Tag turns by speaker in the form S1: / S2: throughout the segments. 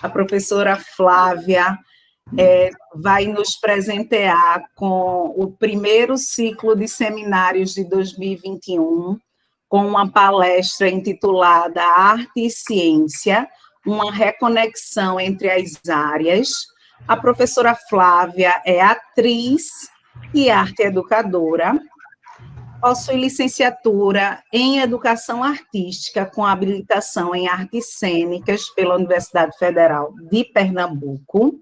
S1: A professora Flávia vai nos presentear com o primeiro ciclo de seminários de 2021, com uma palestra intitulada Arte e Ciência, uma reconexão entre as áreas. A professora Flávia é atriz e arte educadora, possui licenciatura em Educação Artística com habilitação em Artes Cênicas pela Universidade Federal de Pernambuco,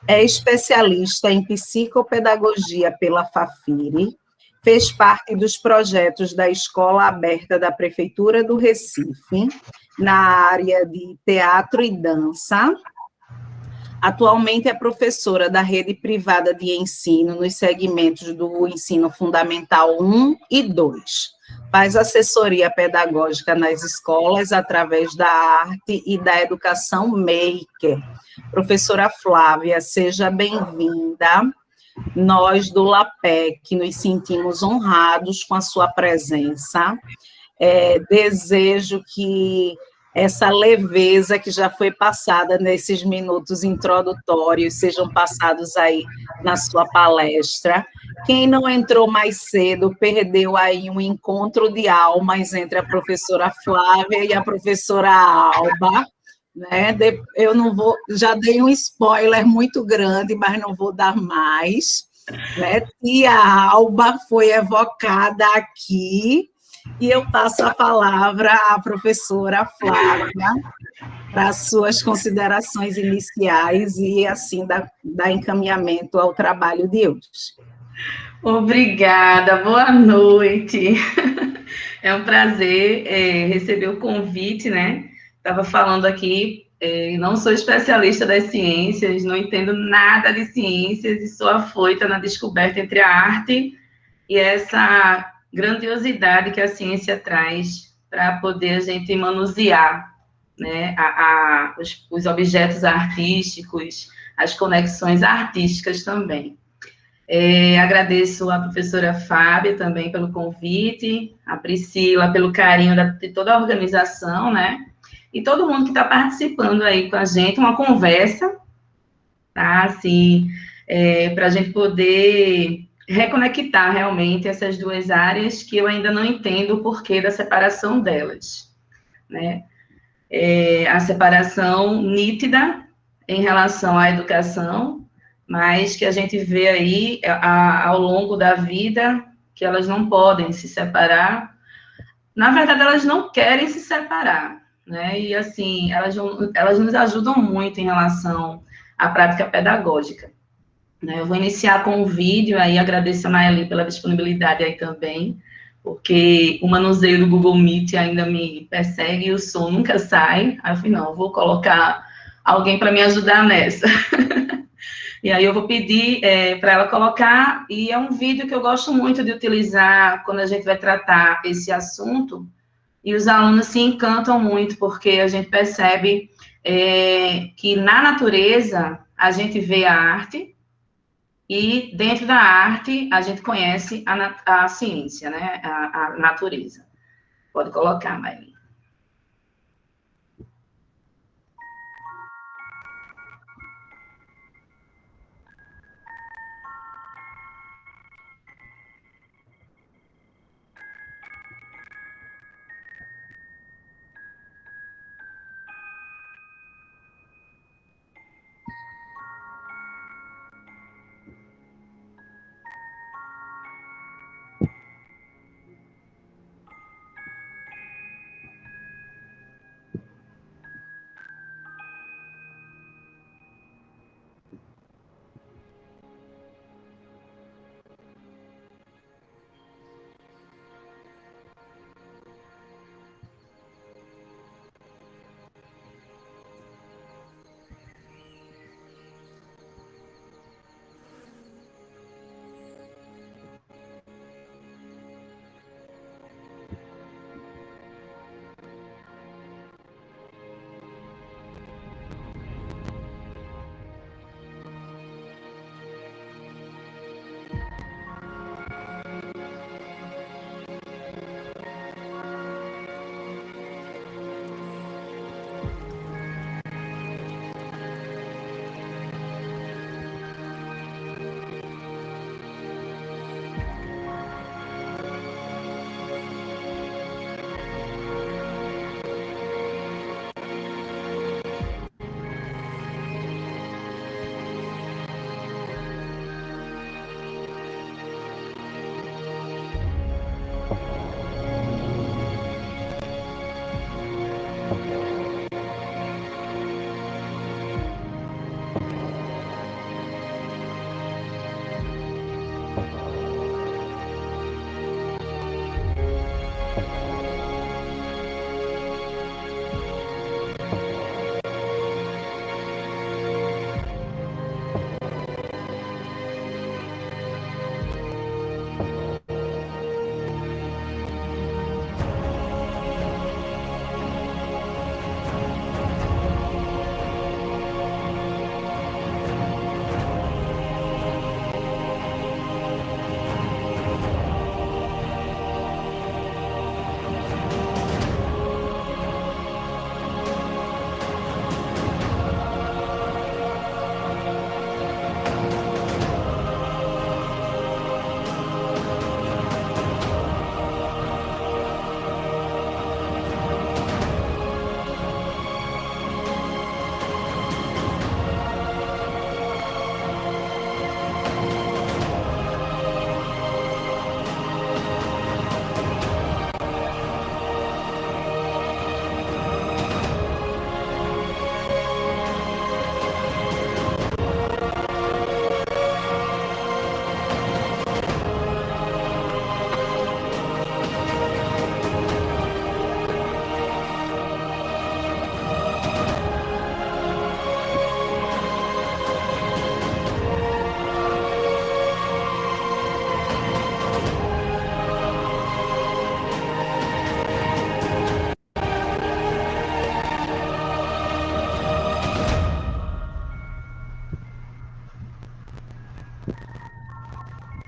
S1: é especialista em psicopedagogia pela Fafiri, fez parte dos projetos da Escola Aberta da Prefeitura do Recife, na área de teatro e dança. Atualmente é professora da rede privada de ensino nos segmentos do ensino fundamental 1 e 2. Faz assessoria pedagógica nas escolas através da arte e da educação maker. Professora Flávia, seja bem-vinda. Nós do LAPEC nos sentimos honrados com a sua presença. Desejo que essa leveza que já foi passada nesses minutos introdutórios sejam passados aí na sua palestra. Quem não entrou mais cedo perdeu aí um encontro de almas entre a professora Flávia e a professora Alba, né? Eu não vou, já dei um spoiler muito grande, mas não vou dar mais, né? Tia Alba foi evocada aqui, e eu passo a palavra à professora Flávia para as suas considerações iniciais e, assim, dar encaminhamento ao trabalho de hoje.
S2: Obrigada, boa noite. É um prazer receber o convite, né? Estava falando aqui, não sou especialista das ciências, não entendo nada de ciências e sou afoita na descoberta entre a arte e essa grandiosidade que a ciência traz para poder a gente manusear, né, os objetos artísticos, as conexões artísticas também. Agradeço a professora Fábia também pelo convite, a Priscila pelo carinho de toda a organização, né, e todo mundo que está participando aí com a gente, uma conversa, tá, assim, para a gente poder reconectar realmente essas duas áreas que eu ainda não entendo o porquê da separação delas, né, a separação nítida em relação à educação, mas que a gente vê aí ao longo da vida que elas não podem se separar. Na verdade, elas não querem se separar, né? E, assim, elas nos ajudam muito em relação à prática pedagógica, né? Eu vou iniciar com um vídeo, aí agradeço a Naeli pela disponibilidade aí também, porque o manuseio do Google Meet ainda me persegue e o som nunca sai. Aí eu falei, não, vou colocar alguém para me ajudar nessa. E aí eu vou pedir para ela colocar, e é um vídeo que eu gosto muito de utilizar quando a gente vai tratar esse assunto, e os alunos se encantam muito, porque a gente percebe que na natureza a gente vê a arte, e dentro da arte a gente conhece a ciência, né, a natureza. Pode colocar, Maíra.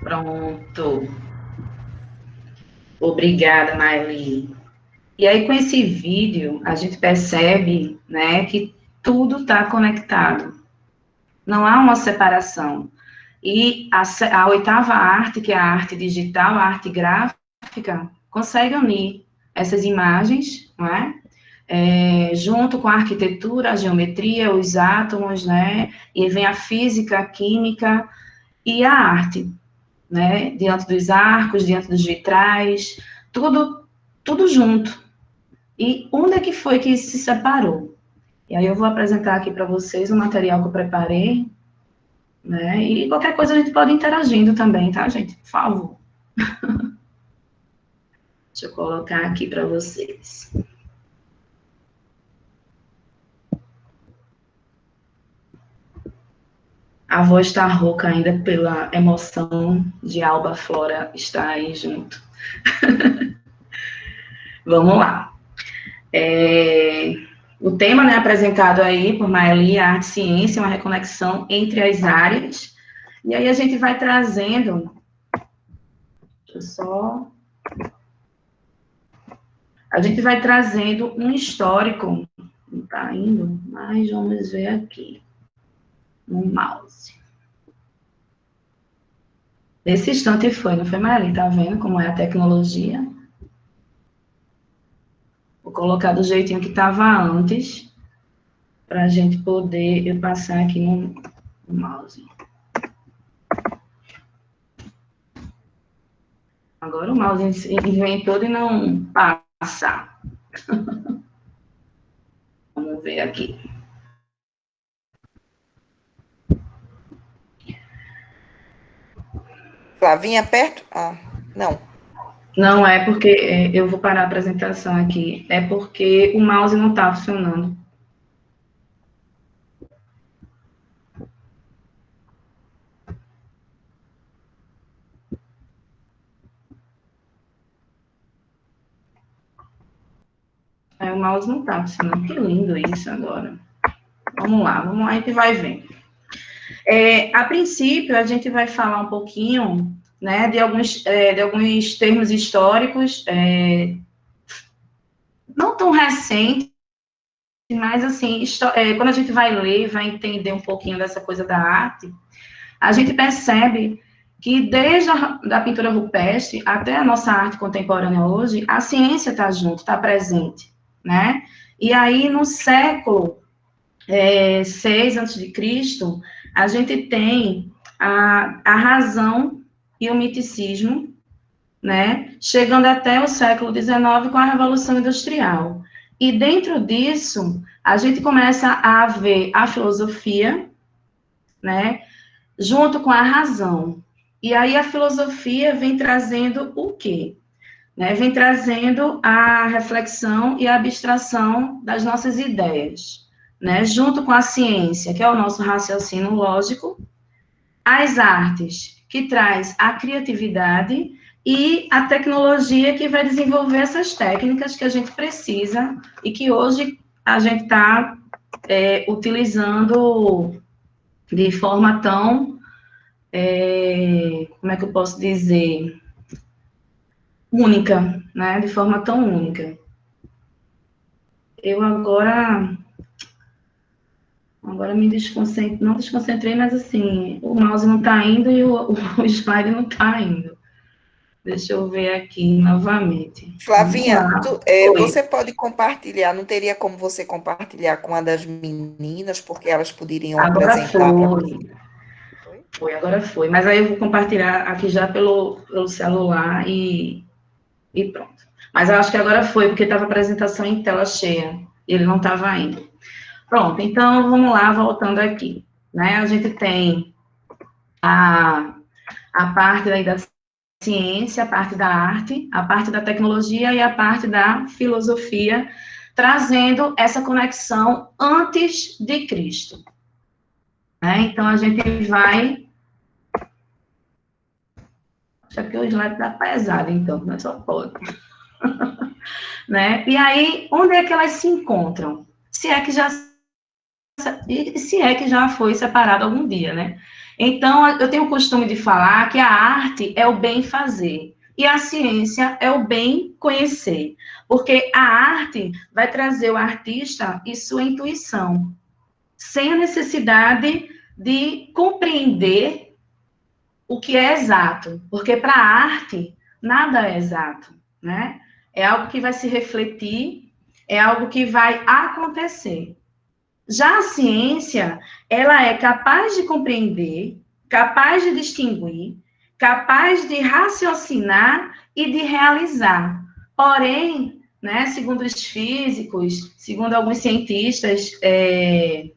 S2: Pronto. Obrigada, Maeli. E aí, com esse vídeo, a gente percebe, né, que tudo está conectado. Não há uma separação. E a oitava arte, que é a arte digital, a arte gráfica, consegue unir essas imagens, não é? Junto com a arquitetura, a geometria, os átomos, né? E vem a física, a química e a arte, né? Diante dos arcos, diante dos vitrais, tudo junto. E onde é que foi que se separou? E aí eu vou apresentar aqui para vocês o material que eu preparei, né? E qualquer coisa a gente pode ir interagindo também, tá, gente? Por favor. Deixa eu colocar aqui para vocês. A voz está rouca ainda pela emoção de Alba Flora estar aí junto. Vamos lá. O tema, né, apresentado aí por Maeli, a arte e ciência, uma reconexão entre as áreas. E aí a gente vai trazendo... Deixa eu só... A gente vai trazendo um histórico. Não está indo, mas vamos ver aqui. No mouse. Nesse instante foi, não foi, Maeli? Tá vendo como é a tecnologia? Vou colocar do jeitinho que estava antes, para a gente poder eu passar aqui no mouse. Agora o mouse inventou de não passar. Vamos ver aqui.
S3: Flavinha, perto? Ah, não.
S2: Não é porque eu vou parar a apresentação aqui, é porque o mouse não está funcionando. O mouse não está funcionando. Que lindo isso agora. Vamos lá, a gente vai vendo. A princípio, a gente vai falar um pouquinho, né, de alguns termos históricos, não tão recentes, mas, assim, quando a gente vai ler, vai entender um pouquinho dessa coisa da arte, a gente percebe que desde a pintura rupestre até a nossa arte contemporânea hoje, a ciência está junto, está presente, né? E aí, no século 6 a.C., a gente tem a razão e o miticismo, né? Chegando até o século XIX com a Revolução Industrial. E dentro disso, a gente começa a ver a filosofia, né? Junto com a razão. E aí a filosofia vem trazendo o quê? Né? Vem trazendo a reflexão e a abstração das nossas ideias, né? Junto com a ciência, que é o nosso raciocínio lógico, as artes, que traz a criatividade, e a tecnologia, que vai desenvolver essas técnicas que a gente precisa e que hoje a gente está utilizando de forma tão, como é que eu posso dizer, única, né? De forma tão única. Eu agora me desconcentrei, não desconcentrei, mas assim, o mouse não está indo e o slide não está indo. Deixa eu ver aqui novamente.
S3: Flavinha, você pode compartilhar, não teria como você compartilhar com uma das meninas, porque elas poderiam
S2: Agora
S3: apresentar para você?
S2: Agora foi. Mas aí eu vou compartilhar aqui já pelo celular e pronto. Mas eu acho que agora foi, porque estava a apresentação em tela cheia. Ele não estava indo. Pronto, então vamos lá, voltando aqui. Né? A gente tem a parte aí da ciência, a parte da arte, a parte da tecnologia e a parte da filosofia, trazendo essa conexão antes de Cristo. Né? Então, a gente vai... Acho que o slide está pesado, então, não é só pode. Né? E aí, onde é que elas se encontram? Se é que já e se é que já foi separado algum dia, né? Então, eu tenho o costume de falar que a arte é o bem fazer e a ciência é o bem conhecer, porque a arte vai trazer o artista e sua intuição, sem a necessidade de compreender o que é exato, porque para a arte nada é exato, né? É algo que vai se refletir, é algo que vai acontecer. Já a ciência, ela é capaz de compreender, capaz de distinguir, capaz de raciocinar e de realizar. Porém, né, segundo os físicos, segundo alguns cientistas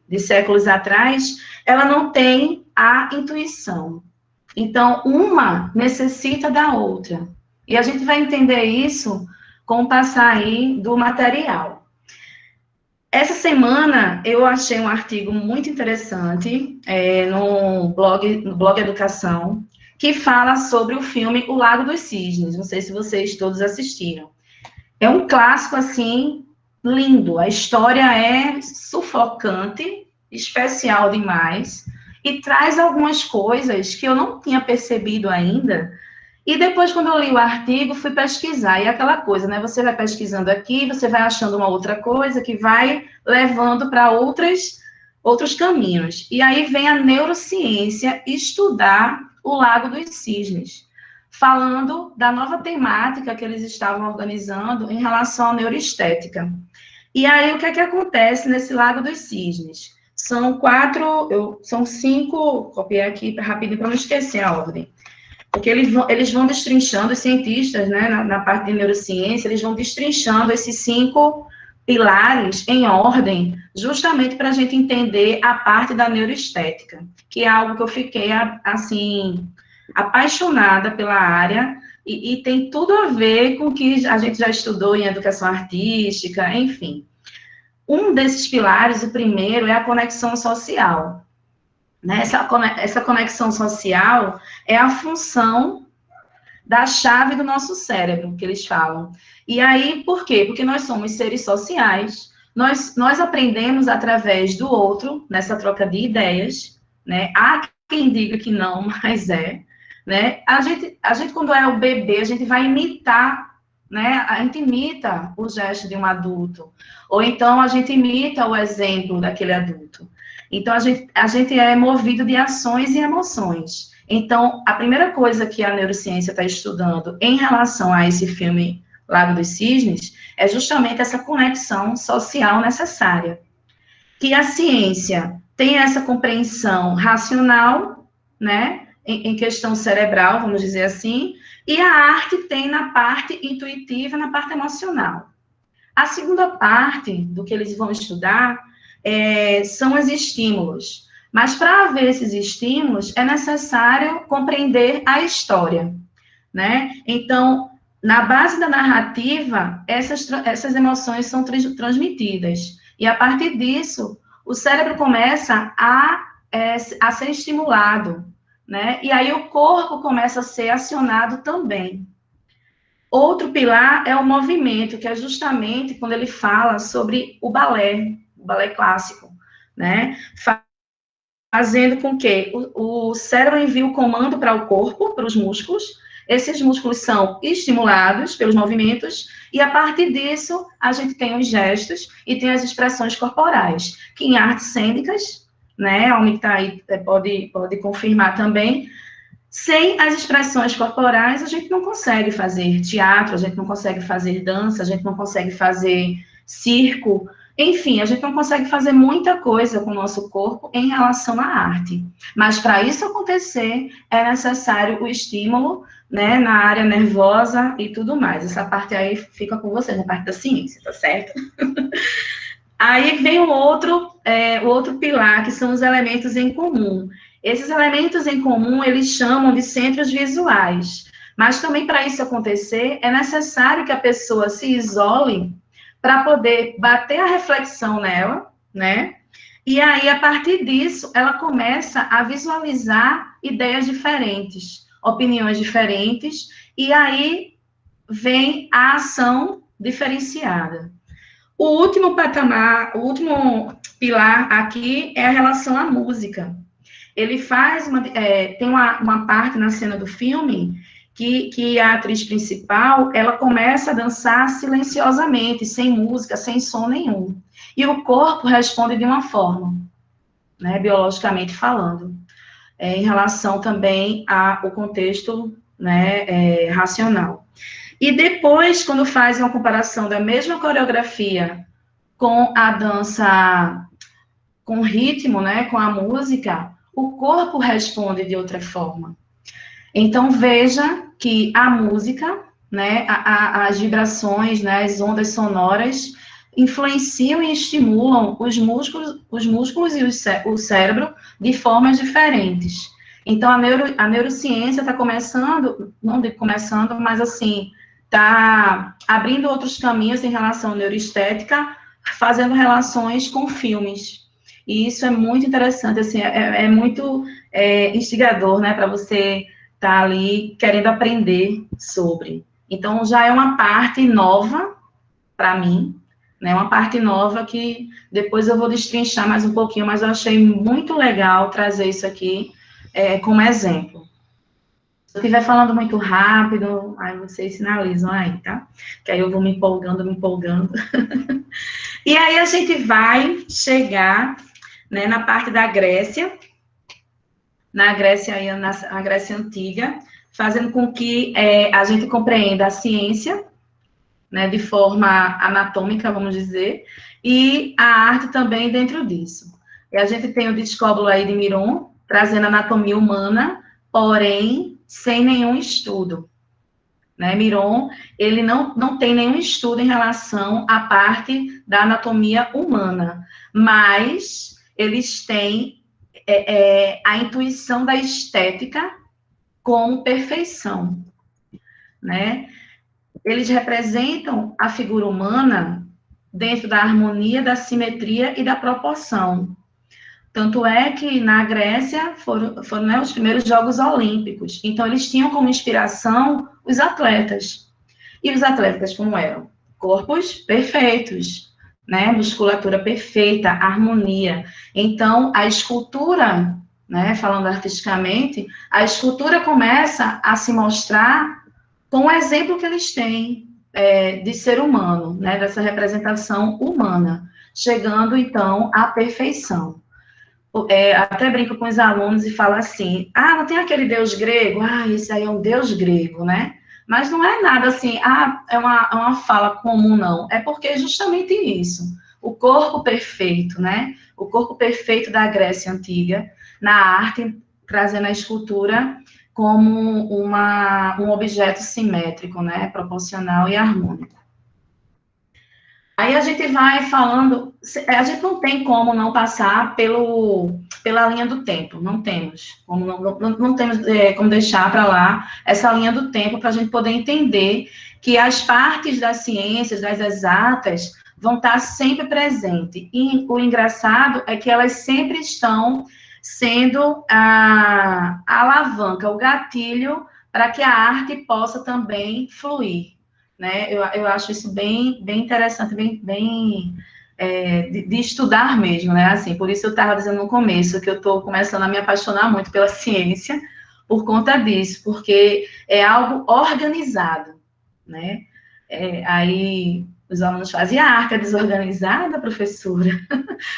S2: de séculos atrás, ela não tem a intuição. Então, uma necessita da outra. E a gente vai entender isso com o passar aí do material. Essa semana eu achei um artigo muito interessante no blog Educação, que fala sobre o filme O Lago dos Cisnes. Não sei se vocês todos assistiram. É um clássico, assim, lindo. A história é sufocante, especial demais, e traz algumas coisas que eu não tinha percebido ainda. E depois, quando eu li o artigo, fui pesquisar. E aquela coisa, né? Você vai pesquisando aqui, você vai achando uma outra coisa que vai levando para outros caminhos. E aí vem a neurociência estudar o Lago dos Cisnes, falando da nova temática que eles estavam organizando em relação à neuroestética. E aí, o que é que acontece nesse Lago dos Cisnes? São 5, copiei aqui rapidinho para não esquecer a ordem. Porque eles vão destrinchando, os cientistas, né, na parte de neurociência, eles vão destrinchando esses 5 pilares em ordem, justamente para a gente entender a parte da neuroestética, que é algo que eu fiquei, assim, apaixonada pela área, e tem tudo a ver com o que a gente já estudou em educação artística, enfim. Um desses pilares, o primeiro, é a conexão social. Né? Essa conexão social é a função da chave do nosso cérebro, que eles falam. E aí, por quê? Porque nós somos seres sociais, nós aprendemos através do outro, nessa troca de ideias, né? Há quem diga que não, mas é. Né? A gente, quando é o bebê, a gente vai imitar, né? A gente imita o gesto de um adulto, ou então a gente imita o exemplo daquele adulto. Então, a gente é movido de ações e emoções. Então, a primeira coisa que a neurociência está estudando em relação a esse filme Lago dos Cisnes é justamente essa conexão social necessária. Que a ciência tem essa compreensão racional, né, em questão cerebral, vamos dizer assim, e a arte tem na parte intuitiva, na parte emocional. A segunda parte do que eles vão estudar são os estímulos. Mas para haver esses estímulos, é necessário compreender a história, né? Então, na base da narrativa, essas emoções são transmitidas. E a partir disso, o cérebro começa a ser estimulado, né? E aí o corpo começa a ser acionado também. Outro pilar é o movimento, que é justamente quando ele fala sobre o balé clássico, né? Fazendo com que o cérebro envie o comando para o corpo, para os músculos, esses músculos são estimulados pelos movimentos, e a partir disso, a gente tem os gestos e tem as expressões corporais, que em artes cênicas, né, a Almi que está aí pode confirmar também, sem as expressões corporais, a gente não consegue fazer teatro, a gente não consegue fazer dança, a gente não consegue fazer circo, enfim, a gente não consegue fazer muita coisa com o nosso corpo em relação à arte. Mas para isso acontecer, é necessário o estímulo, né, na área nervosa e tudo mais. Essa parte aí fica com vocês, a parte da ciência, tá certo? Aí vem o outro pilar, que são os elementos em comum. Esses elementos em comum, eles chamam de centros visuais. Mas também, para isso acontecer, é necessário que a pessoa se isole para poder bater a reflexão nela, né? E aí, a partir disso, ela começa a visualizar ideias diferentes, opiniões diferentes, e aí vem a ação diferenciada. O último patamar, pilar aqui é a relação à música. Ele faz tem uma parte na cena do filme que a atriz principal, ela começa a dançar silenciosamente, sem música, sem som nenhum. E o corpo responde de uma forma, né, biologicamente falando, em relação também ao contexto, né, racional. E depois, quando faz uma comparação da mesma coreografia com a dança, com ritmo, né, com a música, o corpo responde de outra forma. Então, veja que a música, né, as vibrações, né, as ondas sonoras, influenciam e estimulam os músculos e o cérebro de formas diferentes. Então, a neurociência está começando, não digo começando, mas assim, está abrindo outros caminhos em relação à neuroestética, fazendo relações com filmes. E isso é muito interessante, assim, é muito instigador, né, para você estar ali querendo aprender sobre. Então, já é uma parte nova para mim, né, uma parte nova que depois eu vou destrinchar mais um pouquinho, mas eu achei muito legal trazer isso aqui como exemplo. Se eu estiver falando muito rápido, aí vocês sinalizam aí, tá? Que aí eu vou me empolgando. E aí a gente vai chegar, né, na parte da Grécia, na Grécia Antiga, fazendo com que a gente compreenda a ciência, né, de forma anatômica, vamos dizer, e a arte também dentro disso. E a gente tem o Discóbulo aí de Miron, trazendo anatomia humana, porém, sem nenhum estudo. Né? Miron, ele não tem nenhum estudo em relação à parte da anatomia humana, mas eles têm a intuição da estética como perfeição, né? Eles representam a figura humana dentro da harmonia, da simetria e da proporção. Tanto é que na Grécia foram né, os primeiros Jogos Olímpicos. Então, eles tinham como inspiração os atletas. E os atletas como eram? Corpos perfeitos, né? Musculatura perfeita, harmonia. Então, a escultura, né, falando artisticamente, a escultura começa a se mostrar com o exemplo que eles têm de ser humano, né, dessa representação humana, chegando, então, à perfeição. Até brinco com os alunos e falo assim, não tem aquele deus grego? Esse aí é um deus grego, né? Mas não é nada assim, é uma fala comum, não. É porque é justamente isso. O corpo perfeito, né? O corpo perfeito da Grécia Antiga, na arte, trazendo a escultura como um objeto simétrico, né? Proporcional e harmônico. Aí a gente vai falando, a gente não tem como não passar pela linha do tempo, não temos, não temos como deixar para lá essa linha do tempo para a gente poder entender que as partes das ciências, das exatas, vão estar sempre presentes. E o engraçado é que elas sempre estão sendo a alavanca, o gatilho para que a arte possa também fluir. Né? Eu acho isso bem interessante, bem de estudar mesmo, né? Assim, por isso eu estava dizendo no começo que eu estou começando a me apaixonar muito pela ciência por conta disso, porque é algo organizado, né? Aí os alunos fazem, a arte é desorganizada, professora?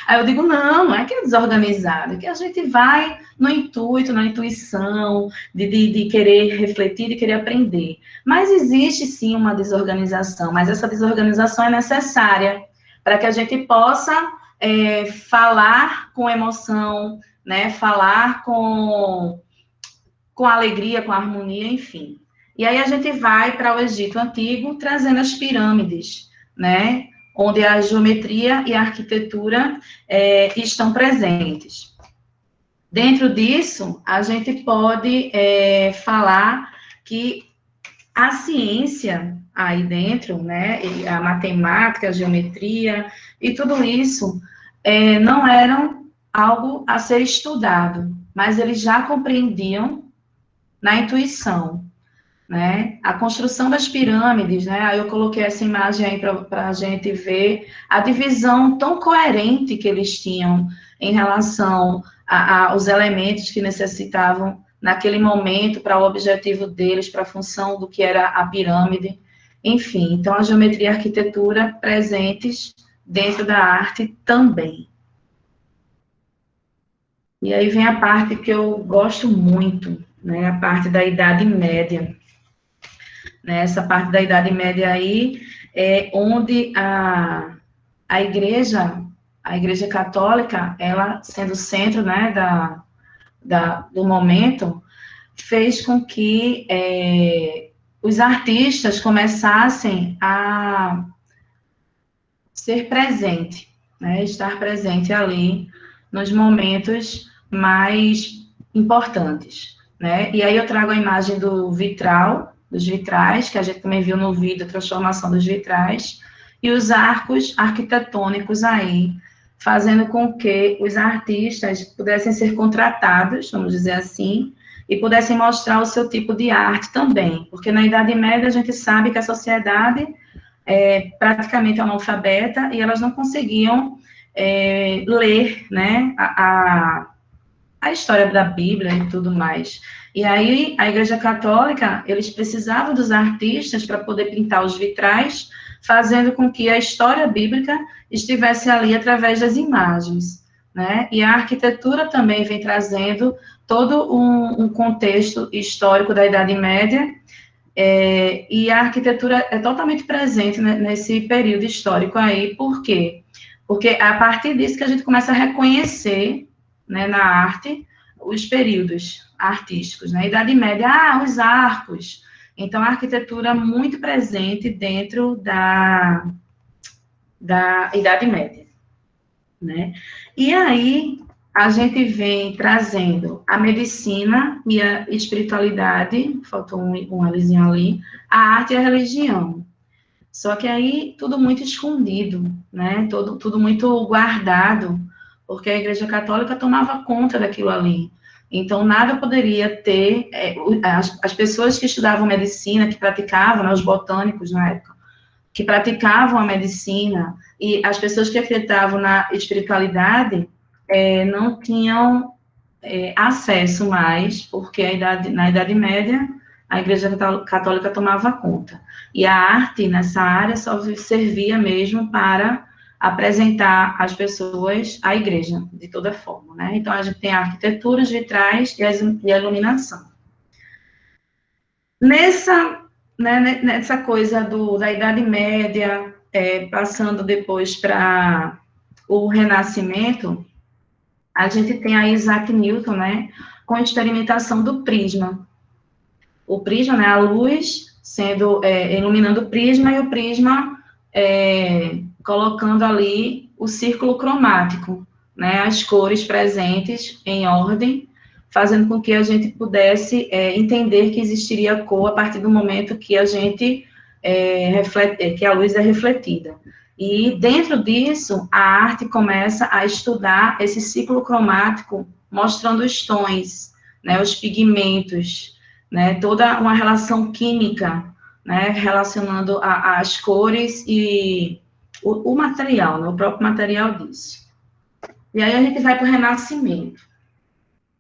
S2: Aí eu digo, não é que é desorganizado, é que a gente vai no intuito, na intuição, de querer refletir, de querer aprender. Mas existe, sim, uma desorganização, mas essa desorganização é necessária para que a gente possa falar com emoção, né, falar com alegria, com harmonia, enfim. E aí a gente vai para o Egito Antigo, trazendo as pirâmides, né, onde a geometria e a arquitetura estão presentes. Dentro disso, a gente pode falar que a ciência aí dentro, né, a matemática, a geometria e tudo isso não eram algo a ser estudado, mas eles já compreendiam na intuição, né? A construção das pirâmides, né? Aí eu coloquei essa imagem aí para a gente ver a divisão tão coerente que eles tinham em relação aos elementos que necessitavam naquele momento para o objetivo deles, para a função do que era a pirâmide. Enfim, então a geometria e a arquitetura presentes dentro da arte também. E aí vem a parte que eu gosto muito, né? A parte da Idade Média. Nessa parte da Idade Média aí, é onde a Igreja Católica, ela sendo o centro, né, do momento, fez com que os artistas começassem a ser presente, né, estar presente ali nos momentos mais importantes, né? E aí eu trago a imagem do vitral, dos vitrais, que a gente também viu no vídeo, a transformação dos vitrais, e os arcos arquitetônicos aí, fazendo com que os artistas pudessem ser contratados, vamos dizer assim, e pudessem mostrar o seu tipo de arte também, porque na Idade Média a gente sabe que a sociedade é praticamente analfabeta e elas não conseguiam ler, né, a história da Bíblia e tudo mais. E aí, a Igreja Católica, eles precisavam dos artistas para poder pintar os vitrais, fazendo com que a história bíblica estivesse ali através das imagens, né? E a arquitetura também vem trazendo todo um contexto histórico da Idade Média, e a arquitetura é totalmente presente nesse período histórico aí, por quê? Porque é a partir disso que a gente começa a reconhecer, né, na arte, os períodos artísticos, né? Idade Média, os arcos. Então, a arquitetura muito presente dentro da Idade Média, né? E aí, a gente vem trazendo a medicina e a espiritualidade, faltou um alizinho ali, a arte e a religião. Só que aí, tudo muito escondido, né? Tudo muito guardado, porque a Igreja Católica tomava conta daquilo ali. Então, nada poderia ter... as pessoas que estudavam medicina, que praticavam, né, os botânicos na época, que praticavam a medicina, e as pessoas que acreditavam na espiritualidade, não tinham acesso mais, porque na Idade Média, a Igreja Católica tomava conta. E a arte, nessa área, só servia mesmo para apresentar às pessoas a igreja, de toda forma, né? Então, a gente tem a arquitetura, os vitrais e a iluminação. Nessa coisa da Idade Média, passando depois para o Renascimento, a gente tem a Isaac Newton, né, com a experimentação do prisma. O prisma, né, a luz sendo iluminando o prisma, e o prisma colocando ali o círculo cromático, né, as cores presentes em ordem, fazendo com que a gente pudesse entender que existiria cor a partir do momento que a gente que a luz é refletida. E dentro disso, a arte começa a estudar esse ciclo cromático, mostrando os tons, né, os pigmentos, né, toda uma relação química, né, relacionando as cores e o material, né, o próprio material disso. E aí a gente vai para o Renascimento.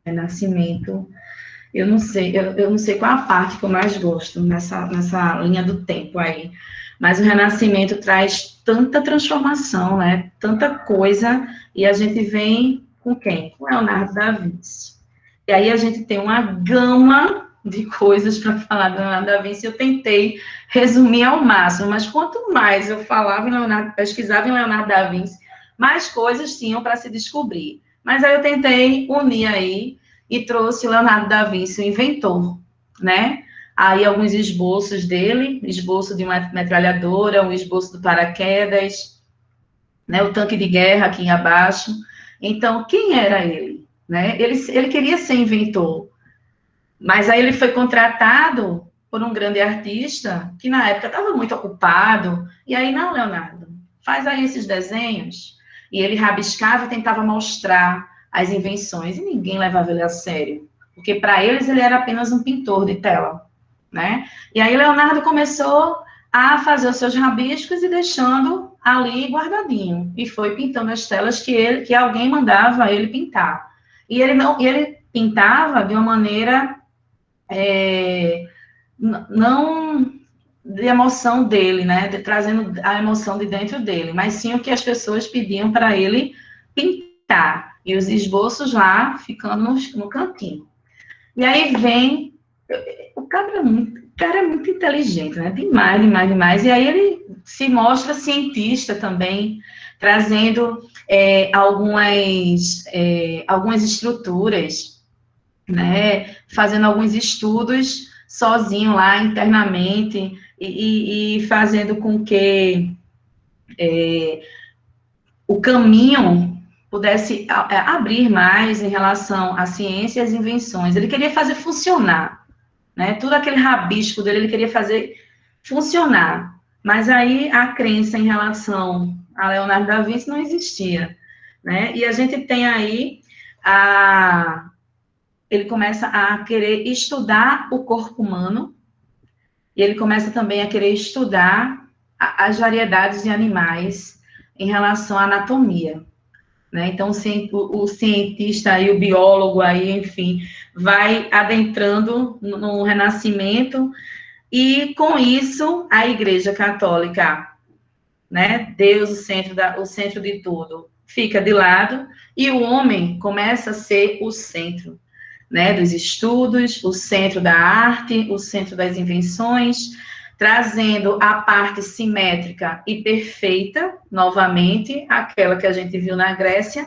S2: Renascimento, eu não sei qual a parte que eu mais gosto nessa linha do tempo aí, mas o Renascimento traz tanta transformação, né, tanta coisa, e a gente vem com quem? Com Leonardo da Vinci. E aí a gente tem uma gama de coisas para falar do Leonardo da Vinci, eu tentei resumir ao máximo, mas quanto mais eu falava pesquisava em Leonardo da Vinci, mais coisas tinham para se descobrir. Mas aí eu tentei unir aí e trouxe Leonardo da Vinci, o inventor, né? Aí alguns esboços dele, esboço de uma metralhadora, um esboço do paraquedas, né? O tanque de guerra aqui abaixo. Então, quem era ele? Né? Ele queria ser inventor, mas aí ele foi contratado por um grande artista, que na época estava muito ocupado, e aí, não, Leonardo, faz aí esses desenhos. E ele rabiscava e tentava mostrar as invenções, e ninguém levava ele a sério, porque para eles ele era apenas um pintor de tela, né? E aí Leonardo começou a fazer os seus rabiscos e deixando ali guardadinho, e foi pintando as telas que alguém mandava ele pintar. E ele pintava de uma maneira não de emoção dele, né? Trazendo a emoção de dentro dele, mas sim o que as pessoas pediam para ele pintar. E os esboços lá ficando no cantinho. E aí vem. O cara é muito inteligente, né? Demais, demais, demais. E aí ele se mostra cientista também, trazendo algumas estruturas, né? Fazendo alguns estudos sozinho lá internamente e fazendo com que o caminho pudesse abrir mais em relação à ciência e às invenções. Ele queria fazer funcionar, né? Tudo aquele rabisco dele, ele queria fazer funcionar. Mas aí a crença em relação a Leonardo da Vinci não existia, né? E a gente tem aí ele começa a querer estudar o corpo humano, e ele começa também a querer estudar as variedades de animais em relação à anatomia, né? Então, o cientista e o biólogo aí, enfim, vai adentrando no Renascimento, e com isso a Igreja Católica, né? Deus, o centro de tudo, fica de lado, e o homem começa a ser o centro, né? Dos estudos, o centro da arte, o centro das invenções, trazendo a parte simétrica e perfeita, novamente, aquela que a gente viu na Grécia.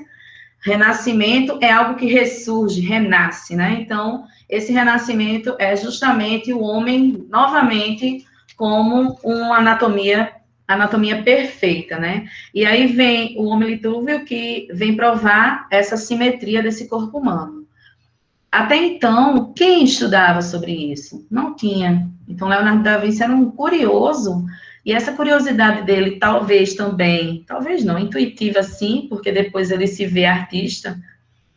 S2: Renascimento é algo que ressurge, renasce, né? Então, esse renascimento é justamente o homem, novamente, como uma anatomia perfeita, né? E aí vem o homem litúrgio, que vem provar essa simetria desse corpo humano. Até então, quem estudava sobre isso? Não tinha. Então, Leonardo da Vinci era um curioso, e essa curiosidade dele, talvez também, talvez não, intuitiva sim, porque depois ele se vê artista,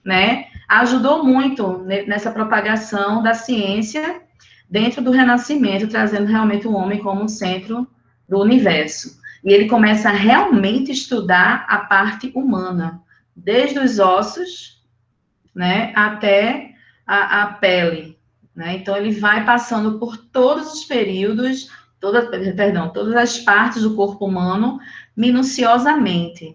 S2: né? Ajudou muito nessa propagação da ciência dentro do Renascimento, trazendo realmente o homem como o centro do universo. E ele começa a realmente estudar a parte humana, desde os ossos, né, até a pele, né? Então, ele vai passando por todos os períodos, todas as partes do corpo humano, minuciosamente,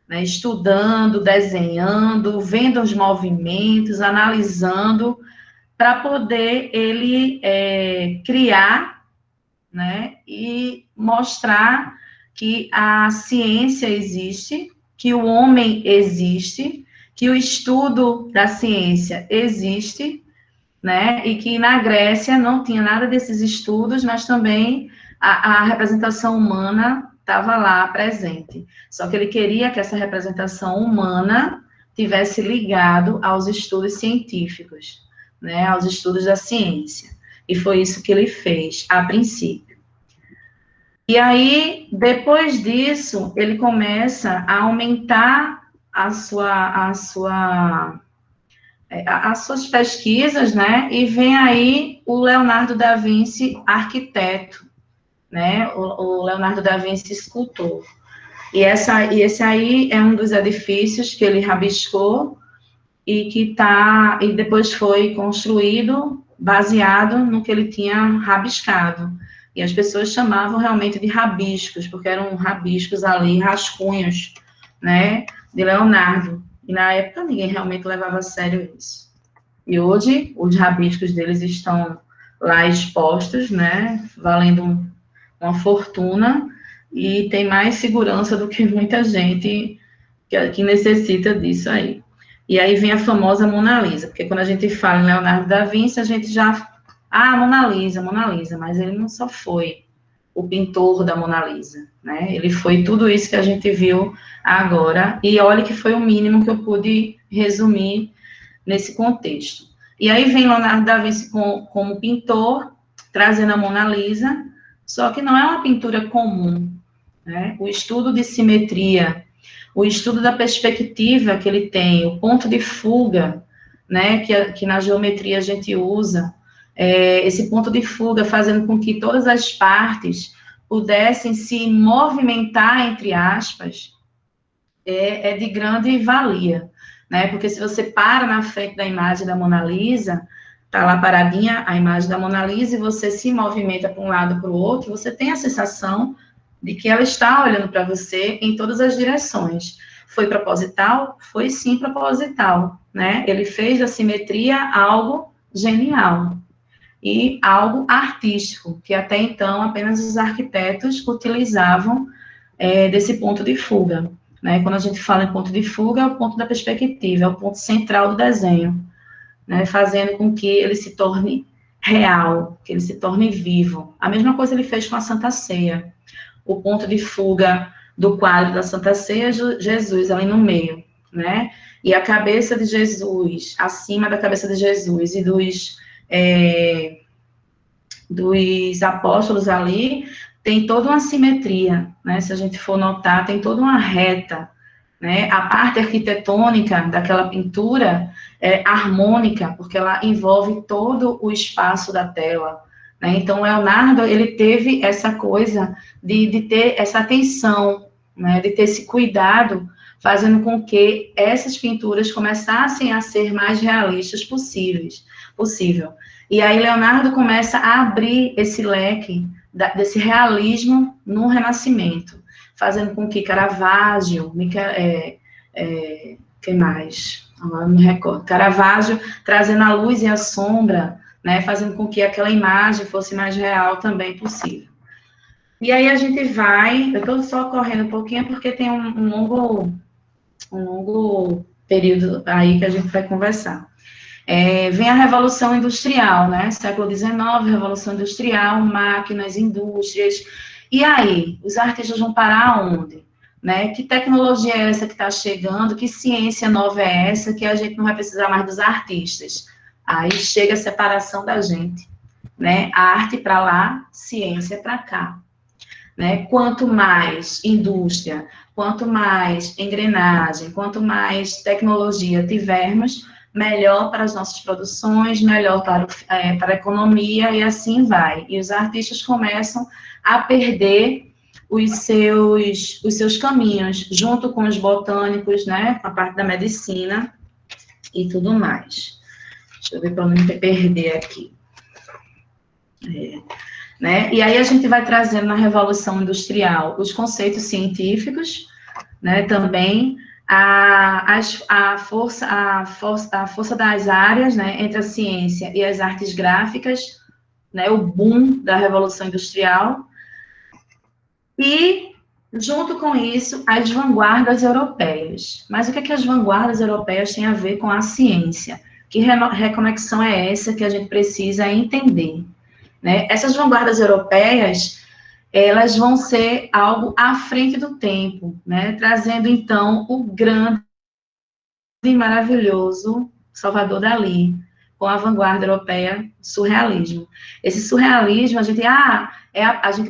S2: né? Estudando, desenhando, vendo os movimentos, analisando, para poder ele criar, né? E mostrar que a ciência existe, que o homem existe, que o estudo da ciência existe, né? E que na Grécia não tinha nada desses estudos, mas também a representação humana estava lá presente. Só que ele queria que essa representação humana tivesse ligado aos estudos científicos, né? Aos estudos da ciência. E foi isso que ele fez, a princípio. E aí, depois disso, ele começa a aumentar as suas pesquisas, né? E vem aí o Leonardo da Vinci, arquiteto, né? O Leonardo da Vinci, escultor. E esse aí é um dos edifícios que ele rabiscou e depois foi construído baseado no que ele tinha rabiscado. E as pessoas chamavam realmente de rabiscos, porque eram rabiscos ali, rascunhos, né, de Leonardo. E na época ninguém realmente levava a sério isso. E hoje os rabiscos deles estão lá expostos, né, valendo uma fortuna, e tem mais segurança do que muita gente que necessita disso aí. E aí vem a famosa Mona Lisa, porque quando a gente fala em Leonardo da Vinci, a gente já... Mona Lisa, mas ele não só foi o pintor da Mona Lisa, né? Ele foi tudo isso que a gente viu agora, e olha que foi o mínimo que eu pude resumir nesse contexto. E aí vem Leonardo da Vinci como pintor, trazendo a Mona Lisa, só que não é uma pintura comum, né? O estudo de simetria, o estudo da perspectiva que ele tem, o ponto de fuga, né, que na geometria a gente usa, esse ponto de fuga, fazendo com que todas as partes pudessem se movimentar, entre aspas, é de grande valia, né? Porque se você para na frente da imagem da Mona Lisa, tá lá paradinha a imagem da Mona Lisa, e você se movimenta para um lado para o outro, você tem a sensação de que ela está olhando para você em todas as direções. Foi proposital? Foi sim proposital, né? Ele fez da simetria algo genial e algo artístico, que até então apenas os arquitetos utilizavam desse ponto de fuga, né? Quando a gente fala em ponto de fuga, é o ponto da perspectiva, é o ponto central do desenho, né? Fazendo com que ele se torne real, que ele se torne vivo. A mesma coisa ele fez com a Santa Ceia. O ponto de fuga do quadro da Santa Ceia, Jesus ali no meio, né? E a cabeça de Jesus, acima da cabeça de Jesus e dos apóstolos ali, tem toda uma simetria, né? Se a gente for notar, tem toda uma reta, né? A parte arquitetônica daquela pintura é harmônica, porque ela envolve todo o espaço da tela, né? Então, Leonardo, ele teve essa coisa de ter essa atenção, né? De ter esse cuidado, fazendo com que essas pinturas começassem a ser mais realistas possível. E aí, Leonardo começa a abrir esse leque desse realismo no Renascimento, fazendo com que Caravaggio, quem mais? Agora não me recordo. Caravaggio trazendo a luz e a sombra, né, fazendo com que aquela imagem fosse mais real também possível. E aí a gente vai, eu estou só correndo um pouquinho porque tem um longo período aí que a gente vai conversar. Vem a Revolução Industrial, né? Século XIX, Revolução Industrial, máquinas, indústrias. E aí, os artistas vão parar onde? Né? Que tecnologia é essa que está chegando? Que ciência nova é essa que a gente não vai precisar mais dos artistas? Aí chega a separação da gente, né? A arte para lá, ciência para cá. Né? Quanto mais indústria, quanto mais engrenagem, quanto mais tecnologia tivermos, melhor para as nossas produções, melhor para a economia, e assim vai. E os artistas começam a perder os seus caminhos, junto com os botânicos, né, com a parte da medicina e tudo mais. Deixa eu ver para não me perder aqui. Né? E aí a gente vai trazendo na Revolução Industrial os conceitos científicos, né, também a força das áreas, né, entre a ciência e as artes gráficas, né, o boom da Revolução Industrial, e, junto com isso, as vanguardas europeias. Mas o que é que as vanguardas europeias têm a ver com a ciência? Que reconexão é essa que a gente precisa entender? Né? Essas vanguardas europeias, elas vão ser algo à frente do tempo, né? Trazendo, então, o grande e maravilhoso Salvador Dalí, com a vanguarda europeia, surrealismo. Esse surrealismo, a gente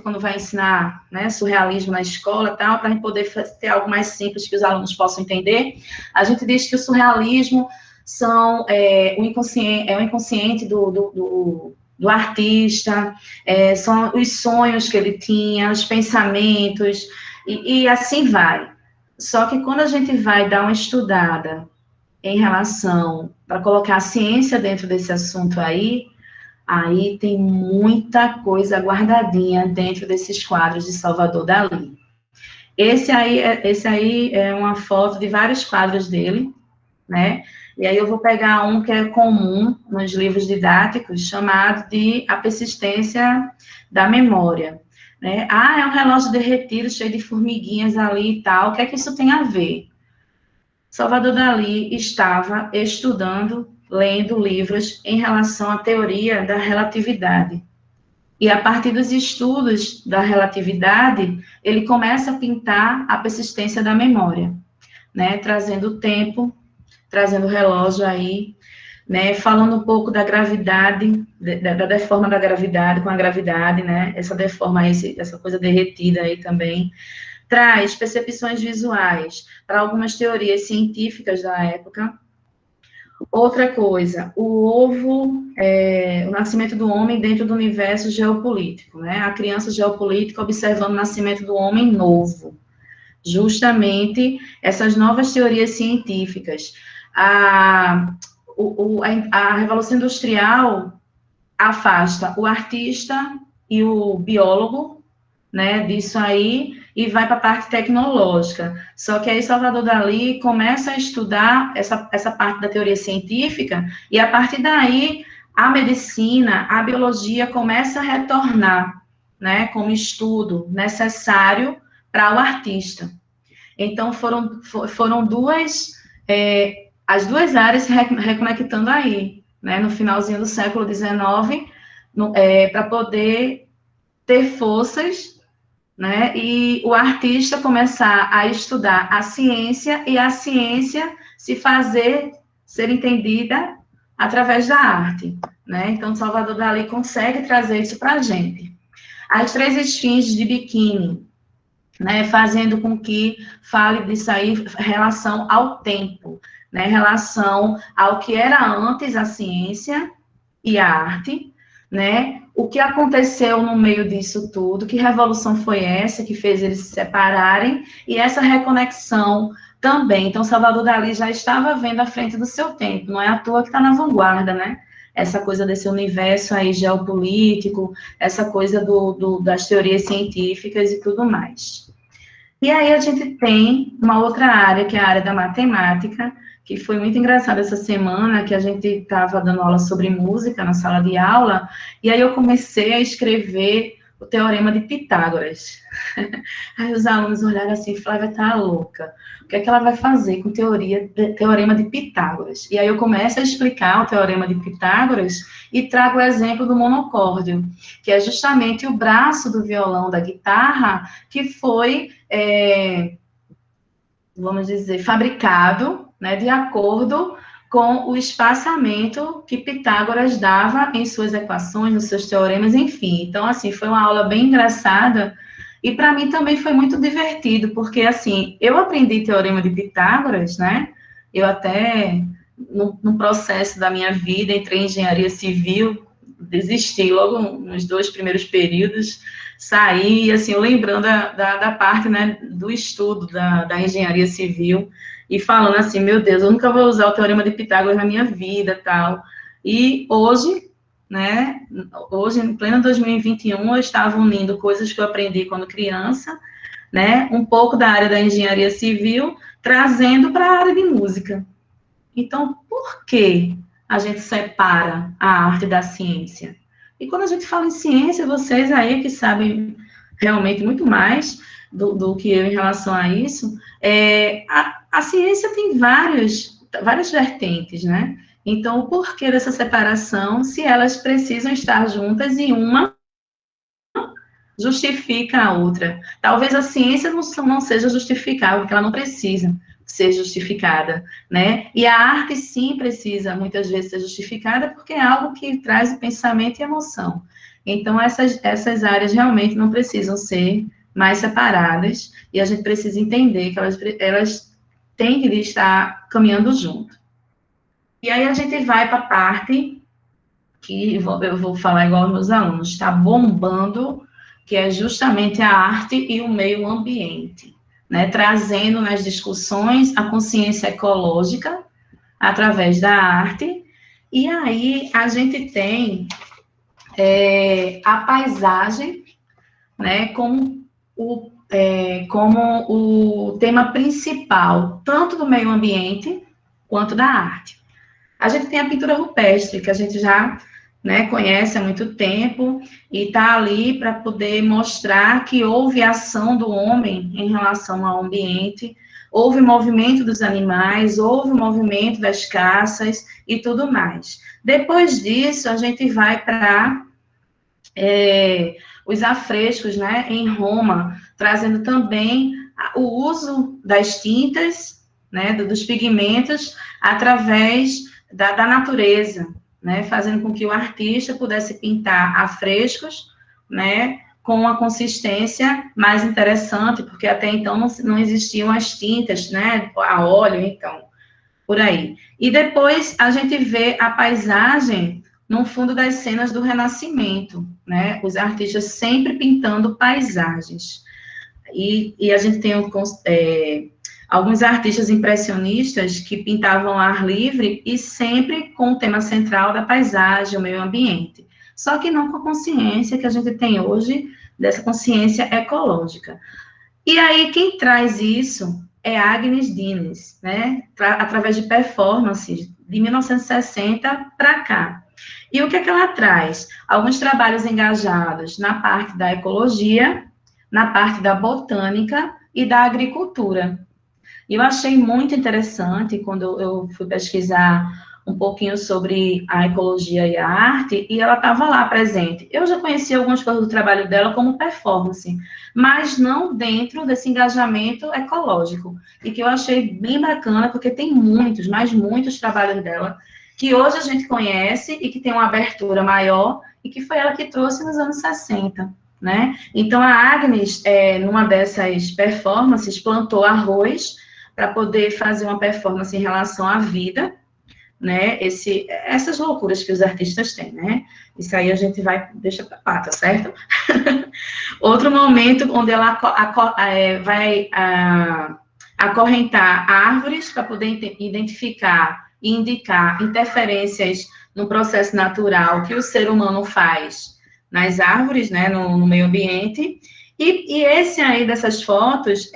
S2: quando vai ensinar, né, surrealismo na escola, tal, para a gente poder ter algo mais simples que os alunos possam entender, a gente diz que o surrealismo o inconsciente do artista, são os sonhos que ele tinha, os pensamentos, e assim vai. Só que quando a gente vai dar uma estudada em relação, para colocar a ciência dentro desse assunto aí tem muita coisa guardadinha dentro desses quadros de Salvador Dalí. Esse aí é uma foto de vários quadros dele, né? E aí eu vou pegar um que é comum nos livros didáticos, chamado de A Persistência da Memória. Né? É um relógio derretido, cheio de formiguinhas ali e tal. O que é que isso tem a ver? Salvador Dalí estava estudando, lendo livros em relação à teoria da relatividade. E a partir dos estudos da relatividade, ele começa a pintar a persistência da memória, né? Trazendo o tempo, trazendo o relógio aí, né? Falando um pouco da gravidade, da deforma da gravidade com a gravidade, né? Essa deforma aí, essa coisa derretida aí também. Traz percepções visuais para algumas teorias científicas da época, Outra coisa, o ovo, o nascimento do homem dentro do universo geopolítico, né? A criança geopolítica observando o nascimento do homem novo. Justamente essas novas teorias científicas. A Revolução Industrial afasta o artista e o biólogo, né, disso aí, e vai para a parte tecnológica. Só que aí Salvador Dalí começa a estudar essa parte da teoria científica, e a partir daí a medicina, a biologia começa a retornar, né, como estudo necessário para o artista. Então, foram as duas áreas se reconectando aí, né, no finalzinho do século XIX, para poder ter forças, né, e o artista começar a estudar a ciência e a ciência ser entendida através da arte, né? Então, Salvador Dalí consegue trazer isso para a gente. As três esfinges de biquíni, né, fazendo com que fale disso aí, relação ao tempo, né, relação ao que era antes a ciência e a arte, né, o que aconteceu no meio disso tudo, que revolução foi essa que fez eles se separarem, e essa reconexão também. Então, Salvador Dalí já estava vendo à frente do seu tempo, não é à toa que está na vanguarda, né, essa coisa desse universo aí geopolítico, essa coisa das teorias científicas e tudo mais. E aí a gente tem uma outra área, que é a área da matemática, que foi muito engraçada essa semana, que a gente estava dando aula sobre música na sala de aula, e aí eu comecei a escrever o Teorema de Pitágoras. Aí os alunos olharam assim, Flávia tá louca. O que é que ela vai fazer com Teorema de Pitágoras? E aí eu começo a explicar o Teorema de Pitágoras e trago o exemplo do monocórdio, que é justamente o braço do violão da guitarra que foi, vamos dizer, fabricado, né, de acordo com o espaçamento que Pitágoras dava em suas equações, nos seus teoremas, enfim. Então, assim, foi uma aula bem engraçada, e para mim também foi muito divertido, porque, assim, eu aprendi Teorema de Pitágoras, né, eu até, no processo da minha vida, entrei em engenharia civil, desisti logo nos 2 primeiros períodos, saí, assim, lembrando da parte, né, do estudo da engenharia civil, e falando assim, meu Deus, eu nunca vou usar o Teorema de Pitágoras na minha vida, tal. E hoje, né, hoje, em pleno 2021, eu estava unindo coisas que eu aprendi quando criança, né, um pouco da área da engenharia civil, trazendo para a área de música. Então, por que a gente separa a arte da ciência? E quando a gente fala em ciência, vocês aí que sabem realmente muito mais do que eu em relação a isso, a ciência tem várias vertentes, né? Então, o porquê dessa separação, se elas precisam estar juntas e uma justifica a outra? Talvez a ciência não seja justificável, porque ela não precisa ser justificada, né? E a arte, sim, precisa, muitas vezes, ser justificada, porque é algo que traz o pensamento e emoção. Então, essas áreas realmente não precisam ser mais separadas, e a gente precisa entender que elas têm que estar caminhando junto. E aí a gente vai para a parte que eu vou falar igual aos meus alunos, está bombando, que é justamente a arte e o meio ambiente, né? Trazendo nas discussões a consciência ecológica através da arte, e aí a gente tem a paisagem, né, como o tema principal, tanto do meio ambiente quanto da arte. A gente tem a pintura rupestre, que a gente já, né, conhece há muito tempo, e está ali para poder mostrar que houve ação do homem em relação ao ambiente, houve movimento dos animais, houve movimento das caças e tudo mais. Depois disso, a gente vai para os afrescos, né, em Roma, trazendo também o uso das tintas, né, dos pigmentos, através da natureza, né, fazendo com que o artista pudesse pintar afrescos, né, com uma consistência mais interessante, porque até então não existiam as tintas, né, a óleo, então. por aí. E depois a gente vê a paisagem no fundo das cenas do Renascimento, né? Os artistas sempre pintando paisagens. E a gente tem alguns artistas impressionistas que pintavam ao ar livre e sempre com o tema central da paisagem, o meio ambiente. Só que não com a consciência que a gente tem hoje, dessa consciência ecológica. E aí, quem traz isso é Agnes Dines, né? Através de performances de 1960 para cá. E o que é que ela traz? Alguns trabalhos engajados na parte da ecologia, na parte da botânica e da agricultura. E eu achei muito interessante quando eu fui pesquisar um pouquinho sobre a ecologia e a arte, e ela estava lá presente. Eu já conhecia algumas coisas do trabalho dela como performance, mas não dentro desse engajamento ecológico, e que eu achei bem bacana, porque tem muitos, mas muitos trabalhos dela, que hoje a gente conhece e que tem uma abertura maior, e que foi ela que trouxe nos anos 60, né? Então, a Agnes, numa dessas performances, plantou arroz para poder fazer uma performance em relação à vida, né? Essas loucuras que os artistas têm, né? Isso aí a gente deixa para lá, tá certo? Outro momento onde ela vai acorrentar árvores para poder identificar e indicar interferências no processo natural que o ser humano faz nas árvores, né, no meio ambiente. E esse aí dessas fotos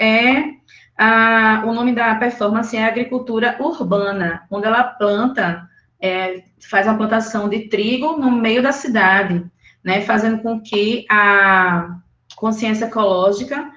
S2: o nome da performance é Agricultura Urbana, onde ela planta, faz a plantação de trigo no meio da cidade, né, fazendo com que a consciência ecológica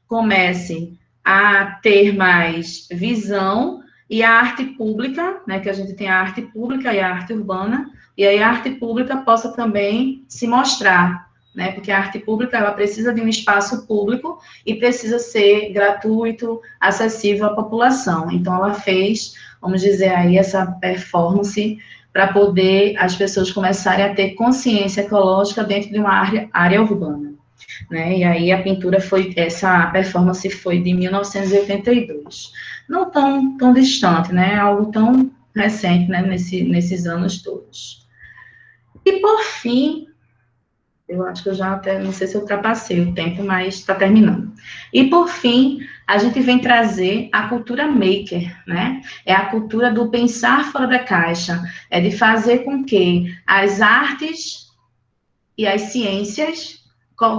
S2: comece a ter mais visão, e a arte pública, né, que a gente tem a arte pública e a arte urbana, e aí a arte pública possa também se mostrar, né, porque a arte pública, ela precisa de um espaço público e precisa ser gratuito, acessível à população. Então, ela fez, vamos dizer aí, essa performance para poder as pessoas começarem a ter consciência ecológica dentro de uma área urbana, né, e aí essa performance foi de 1982. Não tão distante, né, algo tão recente, né, nesses anos todos. E, por fim, eu acho que eu já até, não sei se eu ultrapassei o tempo, mas está terminando. E, por fim, a gente vem trazer a cultura maker, né? É a cultura do pensar fora da caixa, é de fazer com que as artes e as ciências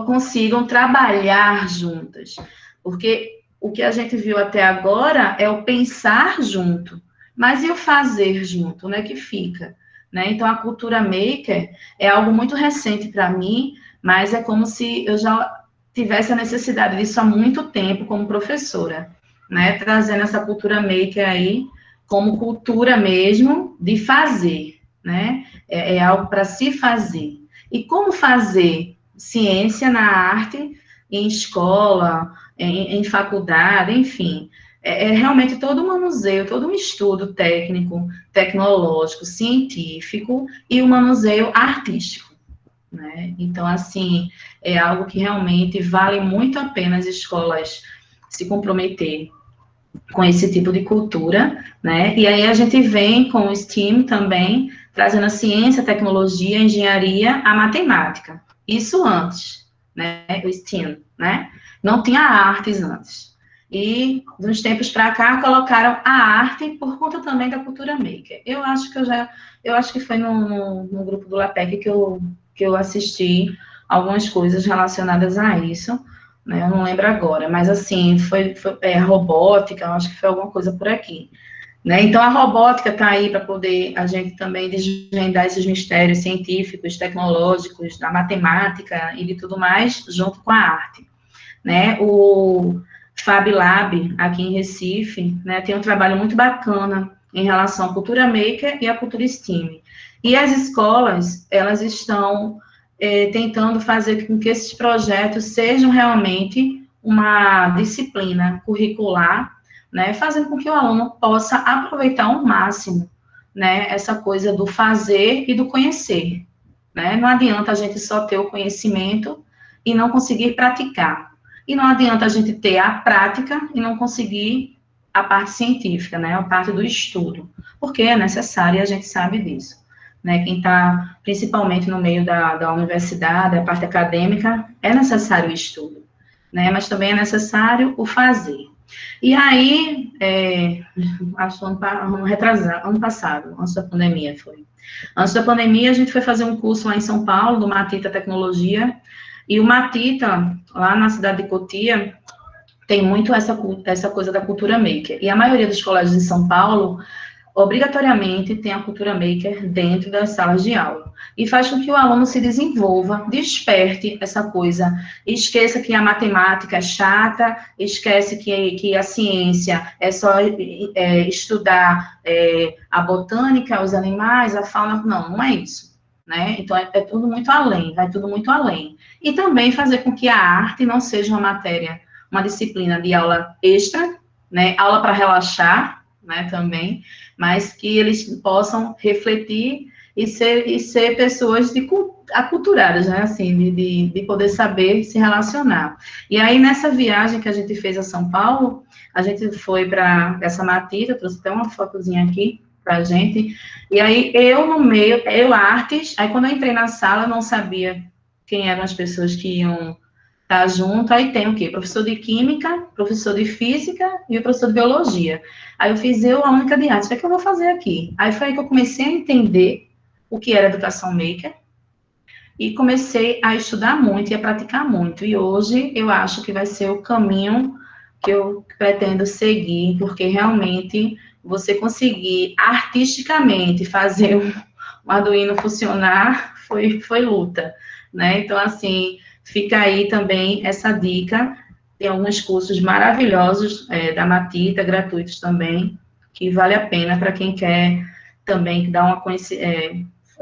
S2: consigam trabalhar juntas. Porque o que a gente viu até agora é o pensar junto, mas e o fazer junto, né, que fica? Né? Então, a cultura maker é algo muito recente para mim, mas é como se eu já tivesse a necessidade disso há muito tempo como professora, né? Trazendo essa cultura maker aí como cultura mesmo de fazer, né? É algo para se fazer. E como fazer ciência na arte em escola, em faculdade, enfim. É realmente todo um manuseio, todo um estudo técnico, tecnológico, científico e um manuseio artístico, né? Então, assim, é algo que realmente vale muito a pena as escolas se comprometer com esse tipo de cultura, né? E aí a gente vem com o STEAM também, trazendo a ciência, a tecnologia, a engenharia, a matemática. Isso antes, né? O STEAM, né? Não tinha artes antes. E, de uns tempos para cá, colocaram a arte por conta também da cultura maker. Eu acho que foi no grupo do LAPEC que eu assisti algumas coisas relacionadas a isso, né? Eu não lembro agora, mas assim, foi robótica, eu acho que foi alguma coisa por aqui. Né? Então, a robótica está aí para poder a gente também desvendar esses mistérios científicos, tecnológicos, da matemática e de tudo mais, junto com a arte. Né? O Fab Lab, aqui em Recife, né, tem um trabalho muito bacana em relação à cultura maker e à cultura STEAM. E as escolas, elas estão tentando fazer com que esses projetos sejam realmente uma disciplina curricular, né, fazendo com que o aluno possa aproveitar ao máximo, né, essa coisa do fazer e do conhecer, né? Não adianta a gente só ter o conhecimento e não conseguir praticar. E não adianta a gente ter a prática e não conseguir a parte científica, né, a parte do estudo, porque é necessário e a gente sabe disso, né, quem está principalmente no meio da universidade, a parte acadêmica, é necessário o estudo, né, mas também é necessário o fazer. E aí, acho que ano passado, antes da pandemia foi. Antes da pandemia, a gente foi fazer um curso lá em São Paulo, do Matita Tecnologia, e o Matita, lá na cidade de Cotia, tem muito essa coisa da cultura maker. E a maioria dos colégios de São Paulo, obrigatoriamente, tem a cultura maker dentro das salas de aula. E faz com que o aluno se desenvolva, desperte essa coisa, esqueça que a matemática é chata, esquece que a ciência é só estudar a botânica, os animais, a fauna. Não, não é isso. Né? Então, é tudo muito além, vai tudo muito além. E também fazer com que a arte não seja uma matéria, uma disciplina de aula extra, né? Aula para relaxar, né, também, mas que eles possam refletir e ser pessoas aculturadas, né, assim, de poder saber se relacionar. E aí, nessa viagem que a gente fez a São Paulo, a gente foi para essa Matita, trouxe até uma fotozinha aqui pra gente, e aí eu artes, aí quando eu entrei na sala, eu não sabia quem eram as pessoas que iam estar junto, aí tem o quê? Professor de Química, professor de Física e o professor de Biologia. Aí eu fiz a única de arte, o que é que eu vou fazer aqui? Aí foi aí que eu comecei a entender o que era educação maker e comecei a estudar muito e a praticar muito. E hoje eu acho que vai ser o caminho que eu pretendo seguir, porque realmente você conseguir artisticamente fazer um Arduino funcionar foi luta, né? Então, assim, fica aí também essa dica. Tem alguns cursos maravilhosos da Matita, gratuitos também, que vale a pena para quem quer também dar uma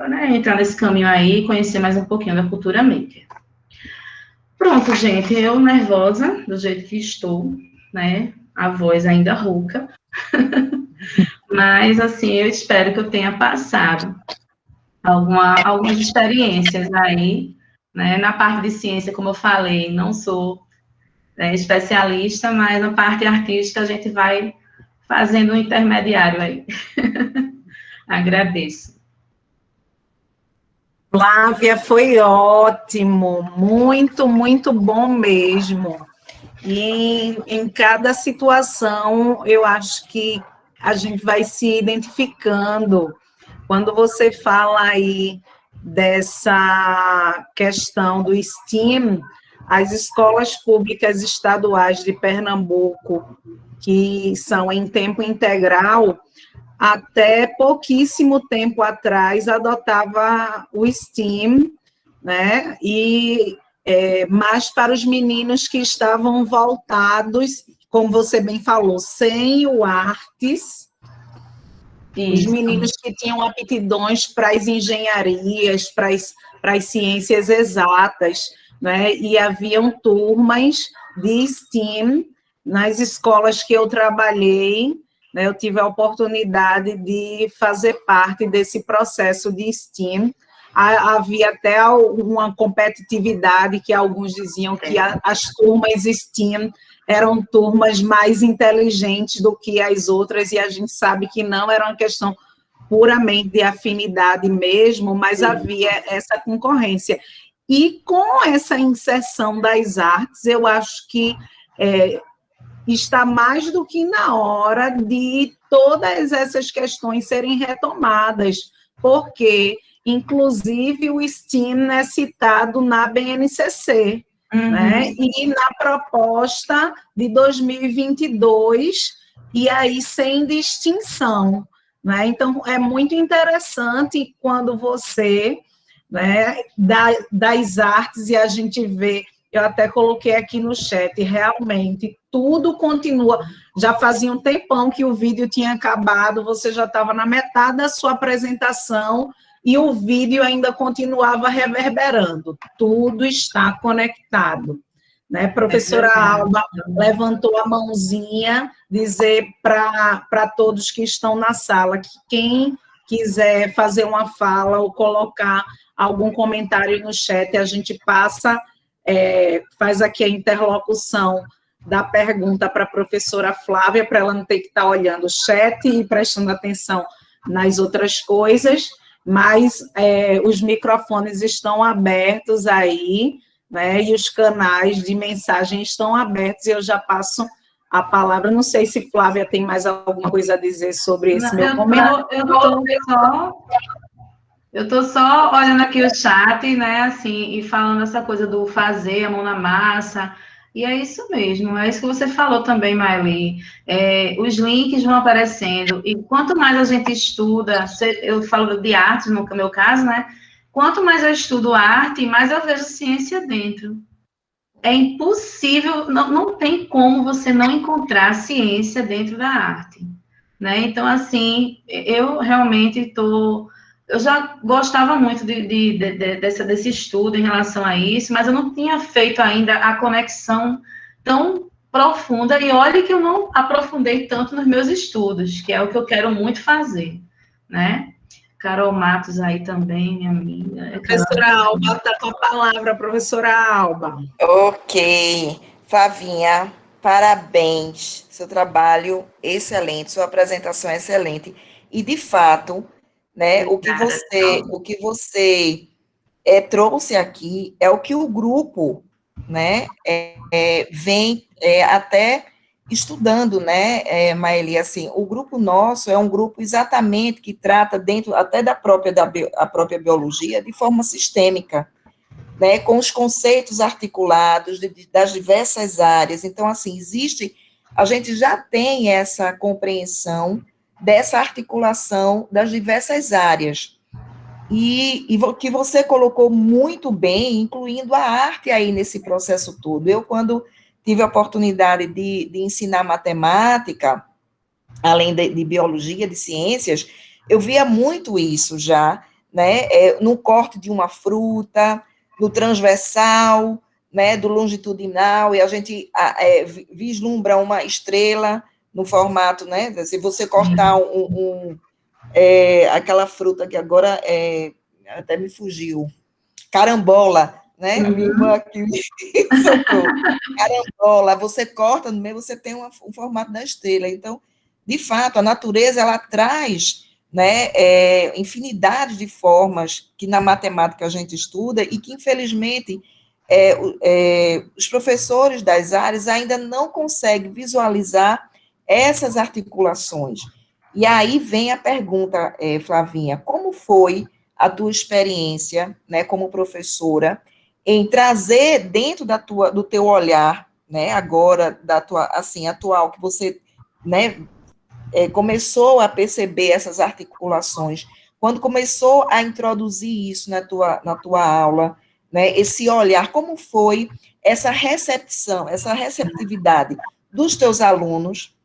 S2: né, entrar nesse caminho aí e conhecer mais um pouquinho da cultura maker. Pronto, gente, eu nervosa, do jeito que estou, né? A voz ainda rouca. Mas, assim, eu espero que eu tenha passado algumas experiências aí, né? Na parte de ciência, como eu falei, não sou especialista, mas na parte artística a gente vai fazendo um intermediário aí. Agradeço.
S1: Flávia, foi ótimo, muito, muito bom mesmo. E em cada situação, eu acho que a gente vai se identificando. Quando você fala aí dessa questão do STEAM, as escolas públicas estaduais de Pernambuco, que são em tempo integral, até pouquíssimo tempo atrás adotava o STEAM, né? E mais para os meninos que estavam voltados, como você bem falou, sem o artes, os meninos que tinham aptidões para as engenharias, para as ciências exatas, né? E haviam turmas de STEAM nas escolas que eu trabalhei, né? Eu tive a oportunidade de fazer parte desse processo de STEAM. Havia até uma competitividade que alguns diziam que as turmas STEAM eram turmas mais inteligentes do que as outras, e a gente sabe que não era uma questão puramente de afinidade mesmo, mas havia essa concorrência. E com essa inserção das artes, eu acho que está mais do que na hora de todas essas questões serem retomadas, porque, inclusive, o STEAM é citado na BNCC, né? E na proposta de 2022, e aí sem distinção, né? Então, é muito interessante quando você, né, das artes, e a gente vê, eu até coloquei aqui no chat, realmente, tudo continua, já fazia um tempão que o vídeo tinha acabado, você já estava na metade da sua apresentação, e o vídeo ainda continuava reverberando. Tudo está conectado. Né? Professora Alba levantou a mãozinha, dizer para todos que estão na sala que quem quiser fazer uma fala ou colocar algum comentário no chat, a gente passa, faz aqui a interlocução da pergunta para a professora Flávia, para ela não ter que estar olhando o chat e prestando atenção nas outras coisas, mas os microfones estão abertos aí, né, e os canais de mensagem estão abertos, e eu já passo a palavra. Não sei se Flávia tem mais alguma coisa a dizer sobre esse meu comentário.
S2: Eu estou só olhando aqui o chat, né, assim, e falando essa coisa do fazer a mão na massa, e é isso mesmo, é isso que você falou também, Maeli. Os links vão aparecendo, e quanto mais a gente estuda, eu falo de arte, no meu caso, né, quanto mais eu estudo arte, mais eu vejo ciência dentro. É impossível, não tem como você não encontrar ciência dentro da arte, né? Então, assim, eu realmente estou... Eu já gostava muito desse estudo em relação a isso, mas eu não tinha feito ainda a conexão tão profunda, e olha que eu não aprofundei tanto nos meus estudos, que é o que eu quero muito fazer, né? Carol Matos aí também, minha amiga.
S1: Professora Alba, está com a palavra, professora Alba.
S3: Ok. Flavinha, parabéns. Seu trabalho excelente, sua apresentação é excelente. E, de fato, né, o que você trouxe aqui é o que o grupo, né, vem até estudando, né, Maeli, assim, o grupo nosso é um grupo exatamente que trata dentro até a própria biologia de forma sistêmica, né, com os conceitos articulados das diversas áreas. Então, assim, a gente já tem essa compreensão dessa articulação das diversas áreas. E que você colocou muito bem, incluindo a arte aí nesse processo todo. Eu, quando tive a oportunidade de ensinar matemática, além de biologia, de ciências, eu via muito isso já, né, no corte de uma fruta, no transversal, né, do longitudinal, e a gente vislumbra uma estrela no formato, né, se você cortar aquela fruta que agora até me fugiu, carambola, né? A minha irmã aqui me soprou. Carambola, você corta no meio, você tem um formato da estrela. Então, de fato, a natureza ela traz, né, infinidade de formas que na matemática a gente estuda e que, infelizmente, os professores das áreas ainda não conseguem visualizar essas articulações. E aí vem a pergunta, Flavinha, como foi a tua experiência, né, como professora, em trazer dentro do teu olhar, né, agora, da tua, assim, atual, que você, né, começou a perceber essas articulações, quando começou a introduzir isso na tua aula, né, esse olhar, como foi essa recepção, essa receptividade dos teus alunos,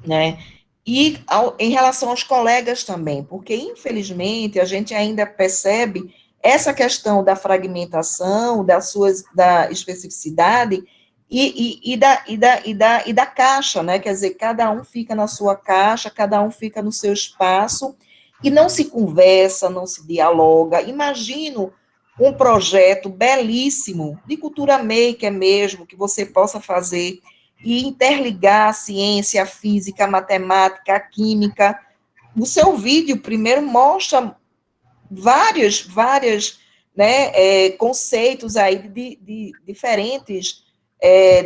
S3: né, e em relação aos colegas também, porque, infelizmente, a gente ainda percebe essa questão da fragmentação, da especificidade e da caixa, né? Quer dizer, cada um fica na sua caixa, cada um fica no seu espaço, e não se conversa, não se dialoga. Imagino um projeto belíssimo, de cultura maker mesmo, que você possa fazer e interligar a ciência, a física, a matemática, a química. O seu vídeo, primeiro, mostra vários né, conceitos aí de diferentes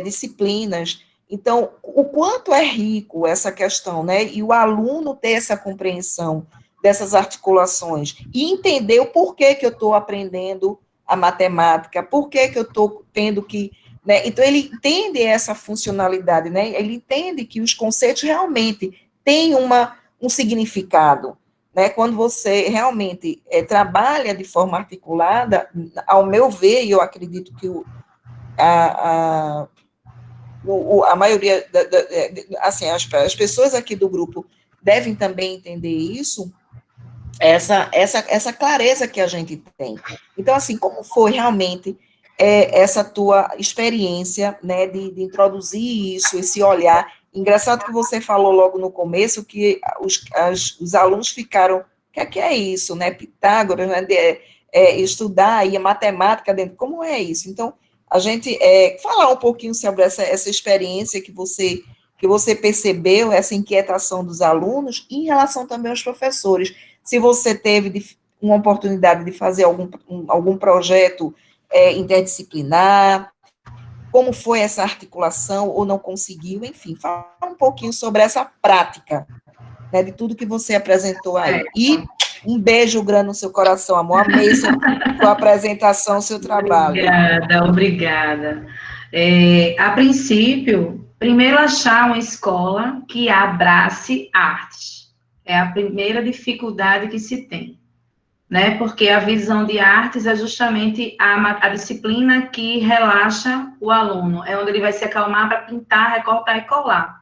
S3: disciplinas. Então, o quanto é rico essa questão, né? E o aluno ter essa compreensão dessas articulações e entender o porquê que eu estou aprendendo a matemática, por que eu estou tendo que, né? Então, ele entende essa funcionalidade, né? Ele entende que os conceitos realmente têm um significado, né? Quando você realmente trabalha de forma articulada, ao meu ver, e eu acredito que a maioria, assim, as pessoas aqui do grupo devem também entender isso, essa clareza que a gente tem. Então, assim, como foi realmente essa tua experiência, né, de introduzir isso, esse olhar? Engraçado que você falou logo no começo que os alunos ficaram, o que é isso, né, Pitágoras, né, estudar aí a matemática dentro, como é isso? Então, a gente falar um pouquinho sobre essa experiência que você percebeu, essa inquietação dos alunos, e em relação também aos professores. Se você teve uma oportunidade de fazer algum projeto interdisciplinar, como foi essa articulação, ou não conseguiu, enfim, fala um pouquinho sobre essa prática, né, de tudo que você apresentou aí. E um beijo grande no seu coração, amor. Amei sua apresentação, seu trabalho.
S2: Obrigada. A princípio, primeiro achar uma escola que abrace artes. É a primeira dificuldade que se tem, né? Porque a visão de artes é justamente a disciplina que relaxa o aluno, é onde ele vai se acalmar para pintar, recortar e colar.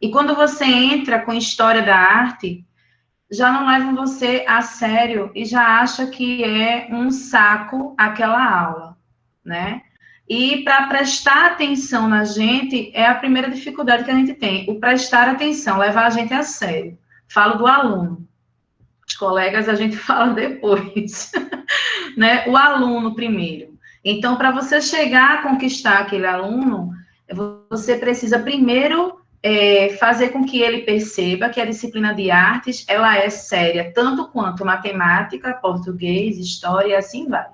S2: E quando você entra com história da arte, já não levam você a sério e já acha que é um saco aquela aula, né? E para prestar atenção na gente é a primeira dificuldade que a gente tem, o prestar atenção, levar a gente a sério. Falo do aluno. Os colegas a gente fala depois, né? O aluno primeiro. Então, para você chegar a conquistar aquele aluno, você precisa primeiro fazer com que ele perceba que a disciplina de artes, ela é séria, tanto quanto matemática, português, história, e assim vai.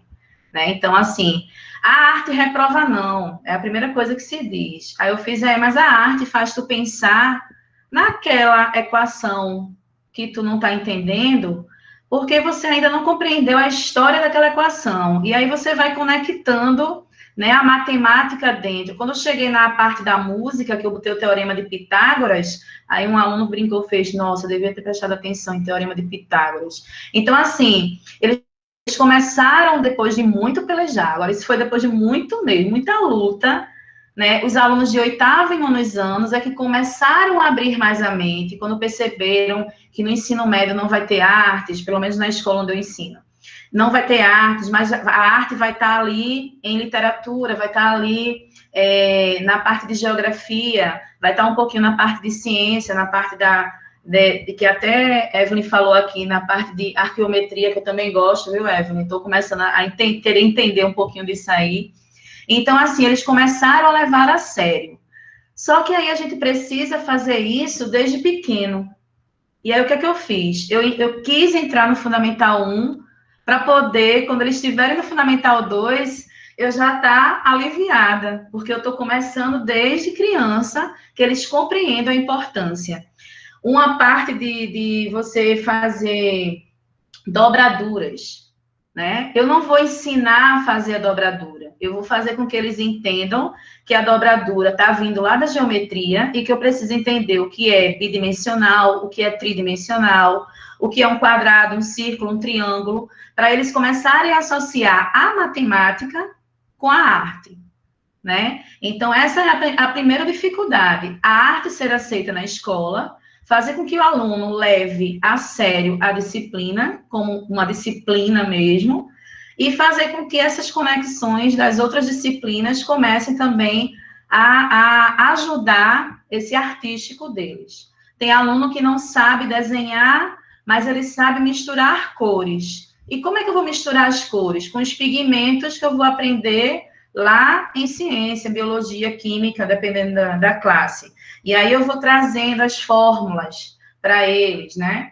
S2: Né? Então, assim, a arte reprova não, é a primeira coisa que se diz. Aí eu fiz, mas a arte faz tu pensar naquela equação que tu não está entendendo, porque você ainda não compreendeu a história daquela equação. E aí você vai conectando, né, a matemática dentro. Quando eu cheguei na parte da música, que eu botei o Teorema de Pitágoras, aí um aluno brincou, fez, nossa, eu devia ter prestado atenção em Teorema de Pitágoras. Então, assim, eles começaram depois de muito pelejar, agora isso foi depois de muita luta, né? Os alunos de 8º e 9º anos é que começaram a abrir mais a mente, quando perceberam que no ensino médio não vai ter artes, pelo menos na escola onde eu ensino. Não vai ter artes, mas a arte vai estar ali em literatura, vai estar ali na parte de geografia, vai estar um pouquinho na parte de ciência, na parte de que até Evelyn falou aqui, na parte de arqueometria, que eu também gosto, viu, Evelyn? Estou começando a querer entender um pouquinho disso aí. Então, assim, eles começaram a levar a sério. Só que aí a gente precisa fazer isso desde pequeno. E aí, o que é que eu fiz? Eu quis entrar no Fundamental 1 para poder, quando eles estiverem no Fundamental 2, eu já estar aliviada, porque eu estou começando desde criança, que eles compreendam a importância. Uma parte de você fazer dobraduras, né? Eu não vou ensinar a fazer a dobradura, eu vou fazer com que eles entendam que a dobradura está vindo lá da geometria e que eu preciso entender o que é bidimensional, o que é tridimensional, o que é um quadrado, um círculo, um triângulo, para eles começarem a associar a matemática com a arte, né? Então, essa é a primeira dificuldade, a arte ser aceita na escola, fazer com que o aluno leve a sério a disciplina, como uma disciplina mesmo, e fazer com que essas conexões das outras disciplinas comecem também a ajudar esse artístico deles. Tem aluno que não sabe desenhar, mas ele sabe misturar cores. E como é que eu vou misturar as cores? Com os pigmentos que eu vou aprender lá em ciência, biologia, química, dependendo da classe. E aí eu vou trazendo as fórmulas para eles, né?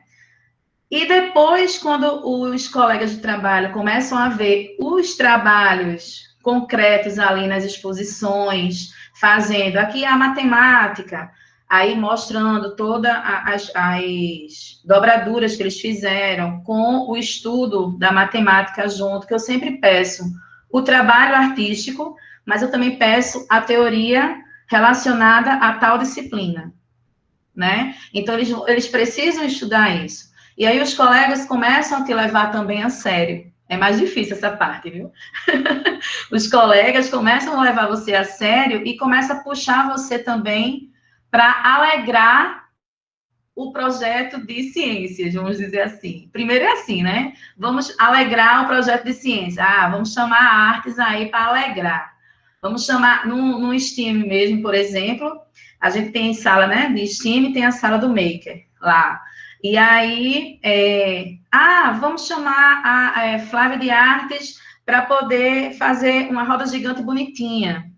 S2: E depois, quando os colegas de trabalho começam a ver os trabalhos concretos ali nas exposições, fazendo aqui a matemática, aí mostrando todas as dobraduras que eles fizeram, com o estudo da matemática junto, que eu sempre peço o trabalho artístico, mas eu também peço a teoria relacionada a tal disciplina, né? Então, eles precisam estudar isso. E aí, os colegas começam a te levar também a sério. É mais difícil essa parte, viu? Os colegas começam a levar você a sério e começam a puxar você também para alegrar o projeto de ciências, vamos dizer assim. Primeiro é assim, né? Vamos alegrar o projeto de ciência. Vamos chamar artes aí para alegrar. Vamos chamar, no STEAM mesmo, por exemplo, a gente tem sala, né, de STEAM e tem a sala do Maker lá. E aí, vamos chamar a Flávia de Artes para poder fazer uma roda gigante bonitinha.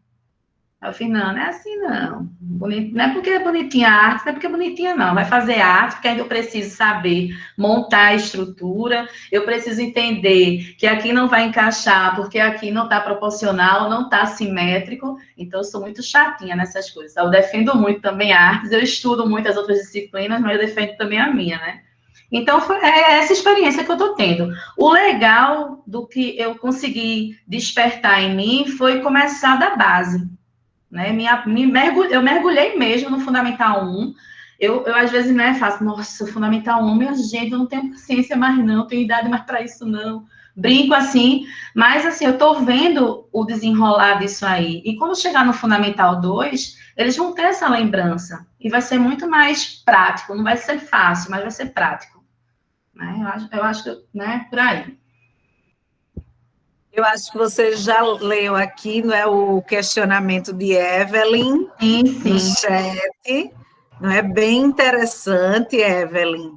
S2: Eu falei, não é assim, não. Não é porque é bonitinha a arte, não é porque é bonitinha, não. Vai fazer arte, porque ainda eu preciso saber montar a estrutura, eu preciso entender que aqui não vai encaixar, porque aqui não está proporcional, não está simétrico. Então, eu sou muito chatinha nessas coisas. Eu defendo muito também artes, eu estudo muitas outras disciplinas, mas eu defendo também a minha, né? Então, é essa experiência que eu estou tendo. O legal do que eu consegui despertar em mim foi começar da base. Né? Eu mergulhei mesmo no Fundamental 1. Eu às vezes, né, faço, nossa, Fundamental 1, minha gente, eu não tenho paciência mais não, não tenho idade mais para isso não. Brinco assim, mas assim, eu tô vendo o desenrolar disso aí. E quando chegar no Fundamental 2, eles vão ter essa lembrança. E vai ser muito mais prático, não vai ser fácil, mas vai ser prático. Né? Eu acho que, né, por aí.
S1: Eu acho que você já leu aqui, não é, o questionamento de Evelyn no chat, não é bem interessante, Evelyn.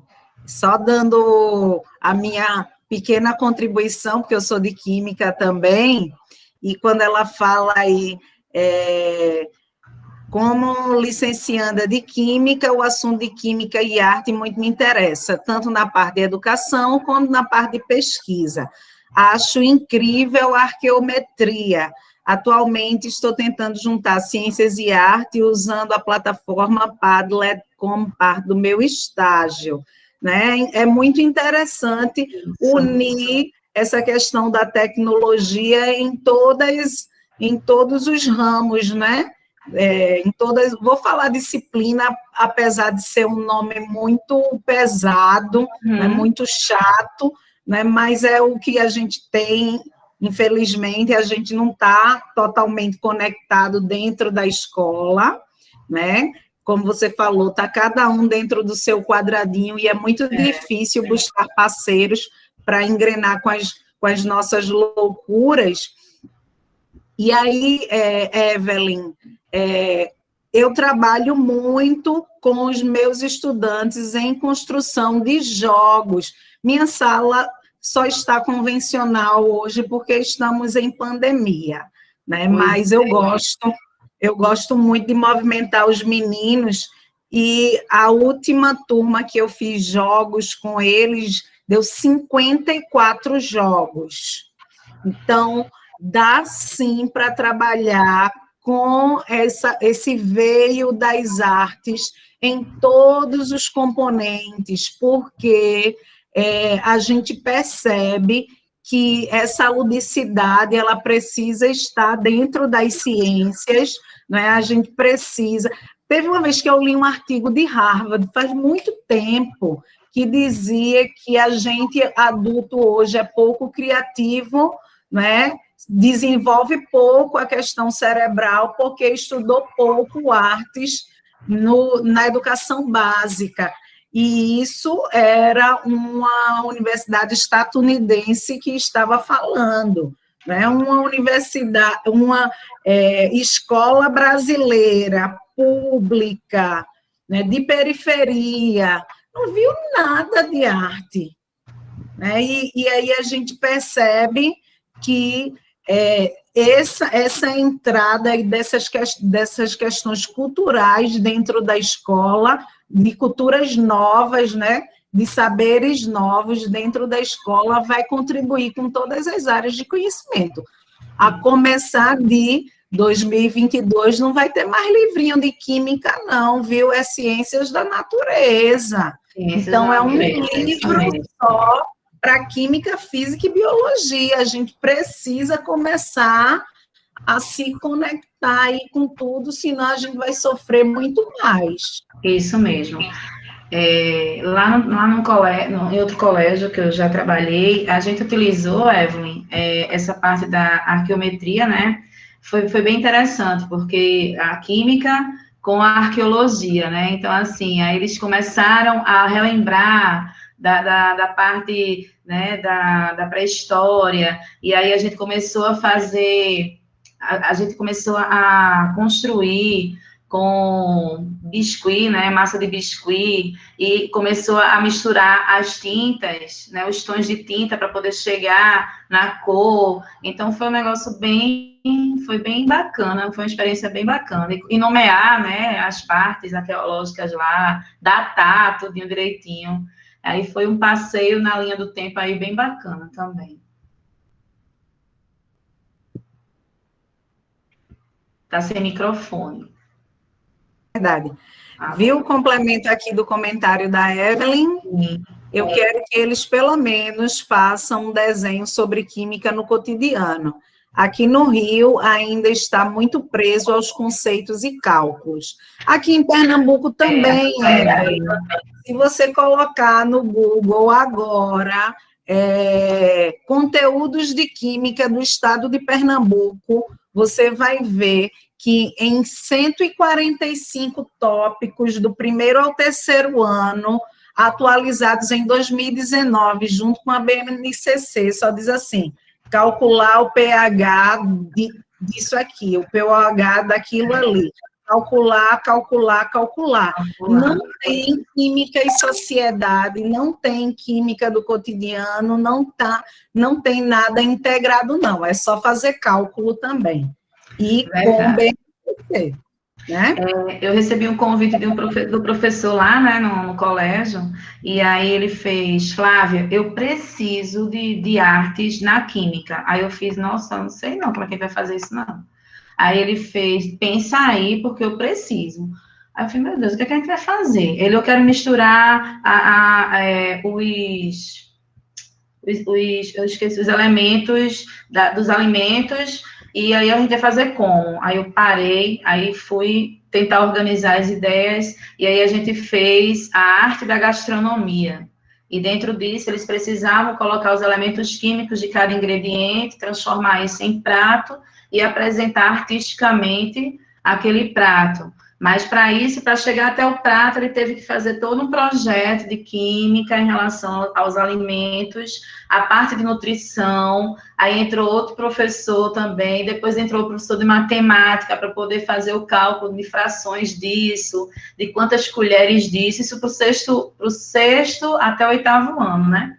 S1: Só dando a minha pequena contribuição, porque eu sou de química também, e quando ela fala aí, como licencianda de química, o assunto de química e arte muito me interessa, tanto na parte de educação quanto na parte de pesquisa. Acho incrível a arqueometria. Atualmente, estou tentando juntar ciências e arte usando a plataforma Padlet como parte do meu estágio. Né? É muito interessante unir essa questão da tecnologia em todos os ramos, né? Vou falar disciplina, apesar de ser um nome muito pesado, né, muito chato, né, mas é o que a gente tem, infelizmente, a gente não está totalmente conectado dentro da escola, né? Como você falou, está cada um dentro do seu quadradinho e é muito difícil buscar parceiros para engrenar com as nossas loucuras. E aí, Evelyn, eu trabalho muito com os meus estudantes em construção de jogos. Minha sala só está convencional hoje porque estamos em pandemia, né? Mas eu gosto muito de movimentar os meninos, e a última turma que eu fiz jogos com eles deu 54 jogos. Então, dá sim para trabalhar com esse veio das artes em todos os componentes, porque a gente percebe que essa ludicidade ela precisa estar dentro das ciências, né? A gente precisa. Teve uma vez que eu li um artigo de Harvard, faz muito tempo, que dizia que a gente adulto hoje é pouco criativo, né? Desenvolve pouco a questão cerebral, porque estudou pouco artes na educação básica. E isso era uma universidade estadunidense que estava falando, né? Uma universidade, uma escola brasileira, pública, né? De periferia, não viu nada de arte. Né? E aí a gente percebe que essa entrada dessas questões culturais dentro da escola, de culturas novas, né, de saberes novos dentro da escola, vai contribuir com todas as áreas de conhecimento. A começar de 2022, não vai ter mais livrinho de química, não, viu? É Ciências da Natureza. Então, é um livro só para química, física e biologia. A gente precisa começar a se conectar aí com tudo, senão a gente vai sofrer muito mais.
S2: Isso mesmo. Lá no colégio, em outro colégio que eu já trabalhei, a gente utilizou, Evelyn, essa parte da arqueometria, né? Foi bem interessante, porque a química com a arqueologia, né? Então, assim, aí eles começaram a relembrar da parte, né, da pré-história, e aí a gente começou a fazer, a gente começou a construir com biscuit, né, massa de biscuit, e começou a misturar as tintas, né, os tons de tinta para poder chegar na cor. Então foi um negócio foi bem bacana, foi uma experiência bem bacana. E nomear, né, as partes arqueológicas lá, datar tudo direitinho. Aí foi um passeio na linha do tempo aí bem bacana também. Tá sem microfone.
S1: Verdade. Viu o complemento aqui do comentário da Evelyn?
S2: Sim.
S1: Eu quero que eles, pelo menos, façam um desenho sobre química no cotidiano. Aqui no Rio, ainda está muito preso aos conceitos e cálculos. Aqui em Pernambuco também, Evelyn. Se você colocar no Google agora, conteúdos de química do estado de Pernambuco, você vai ver que em 145 tópicos do primeiro ao terceiro ano, atualizados em 2019, junto com a BNCC, só diz assim, calcular o pH disso aqui, o pH daquilo ali. Calcular. Não tem química e sociedade, não tem química do cotidiano, não tem nada integrado, não. É só fazer cálculo também. E com BNCC, né?
S2: Eu recebi um convite do professor lá, né, no colégio, e aí ele fez, Flávia, eu preciso de artes na química. Aí eu fiz, nossa, não sei não como é que ele vai fazer isso, não. Aí ele fez, pensa aí, porque eu preciso. Aí eu falei, meu Deus, o que é que a gente vai fazer? Eu quero misturar eu esqueci, os elementos dos alimentos, e aí a gente vai fazer como? Aí eu parei, aí fui tentar organizar as ideias, e aí a gente fez a arte da gastronomia. E dentro disso, eles precisavam colocar os elementos químicos de cada ingrediente, transformar isso em prato e apresentar artisticamente aquele prato. Mas para isso, para chegar até o prato, ele teve que fazer todo um projeto de química em relação aos alimentos, a parte de nutrição, aí entrou outro professor também, depois entrou o professor de matemática para poder fazer o cálculo de frações disso, de quantas colheres disso, isso para o sexto até o oitavo ano, né?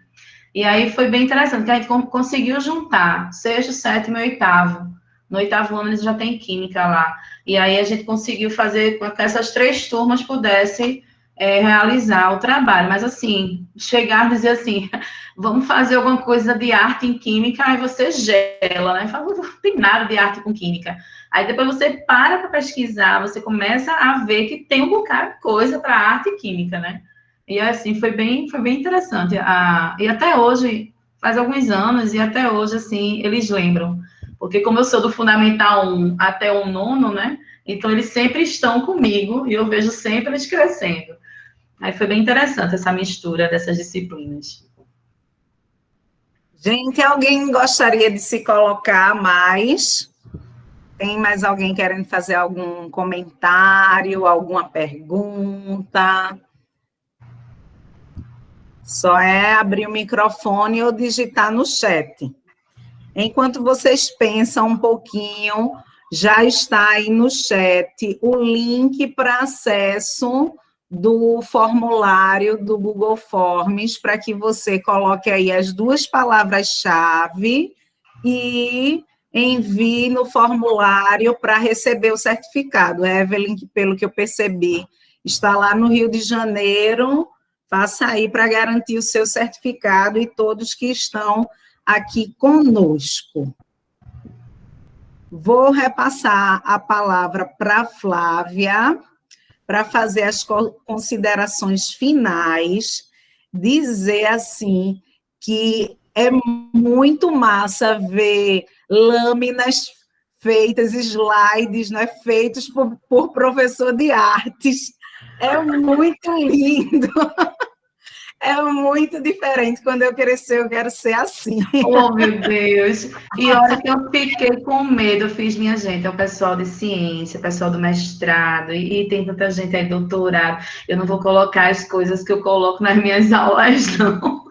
S2: E aí foi bem interessante, que a gente conseguiu juntar sexto, sétimo e oitavo. No oitavo ano eles já têm química lá. E aí a gente conseguiu fazer com que essas 3 turmas pudessem realizar o trabalho. Mas, assim, chegar e dizer assim, vamos fazer alguma coisa de arte em química, aí você gela, né? Fala, não tem nada de arte com química. Aí depois você para pesquisar, você começa a ver que tem um bocado de coisa para arte e química, né? E, assim, foi bem interessante. E até hoje, faz alguns anos, e até hoje, assim, eles lembram. Porque como eu sou do Fundamental 1 até o 9º, né? Então, eles sempre estão comigo e eu vejo sempre eles crescendo. Aí foi bem interessante essa mistura dessas disciplinas.
S1: Gente, alguém gostaria de se colocar mais? Tem mais alguém querendo fazer algum comentário, alguma pergunta? Só é abrir o microfone ou digitar no chat. Enquanto vocês pensam um pouquinho, já está aí no chat o link para acesso do formulário do Google Forms, para que você coloque aí as 2 palavras-chave e envie no formulário para receber o certificado. Evelyn, pelo que eu percebi, está lá no Rio de Janeiro, faça aí para garantir o seu certificado e todos que estão aqui conosco. Vou repassar a palavra para a Flávia, para fazer as considerações finais, dizer assim que é muito massa ver lâminas feitas, slides, né, feitos por professor de artes. É muito lindo. É muito diferente. Quando eu crescer, eu quero ser assim.
S2: Oh, meu Deus! E olha que eu fiquei com medo, eu fiz, minha gente, é o pessoal de ciência, o pessoal do mestrado, e tem tanta gente aí, doutorado. Eu não vou colocar as coisas que eu coloco nas minhas aulas, não.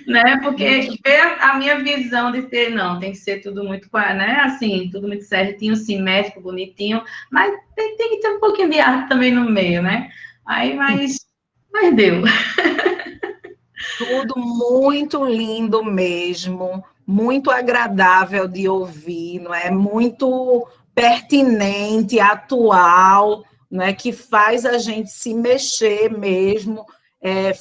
S2: né? Porque ver a minha visão de ter, não, tem que ser tudo muito, né? Assim, tudo muito certinho, simétrico, bonitinho, mas tem que ter um pouquinho de arte também no meio, né? Aí, mas deu.
S1: Tudo muito lindo mesmo, muito agradável de ouvir, não é? Muito pertinente, atual, não é? Que faz a gente se mexer mesmo.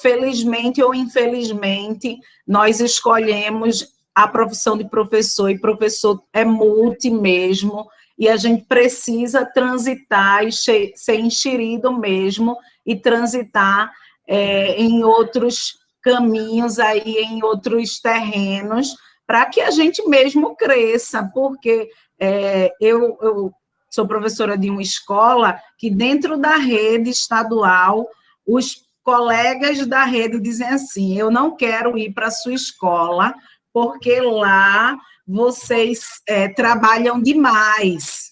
S1: Felizmente ou infelizmente, nós escolhemos a profissão de professor, e professor é multi mesmo, e a gente precisa transitar e ser enxerido mesmo, e transitar em outros caminhos aí, em outros terrenos, para que a gente mesmo cresça, porque eu sou professora de uma escola que, dentro da rede estadual, os colegas da rede dizem assim: eu não quero ir para a sua escola, porque lá vocês trabalham demais.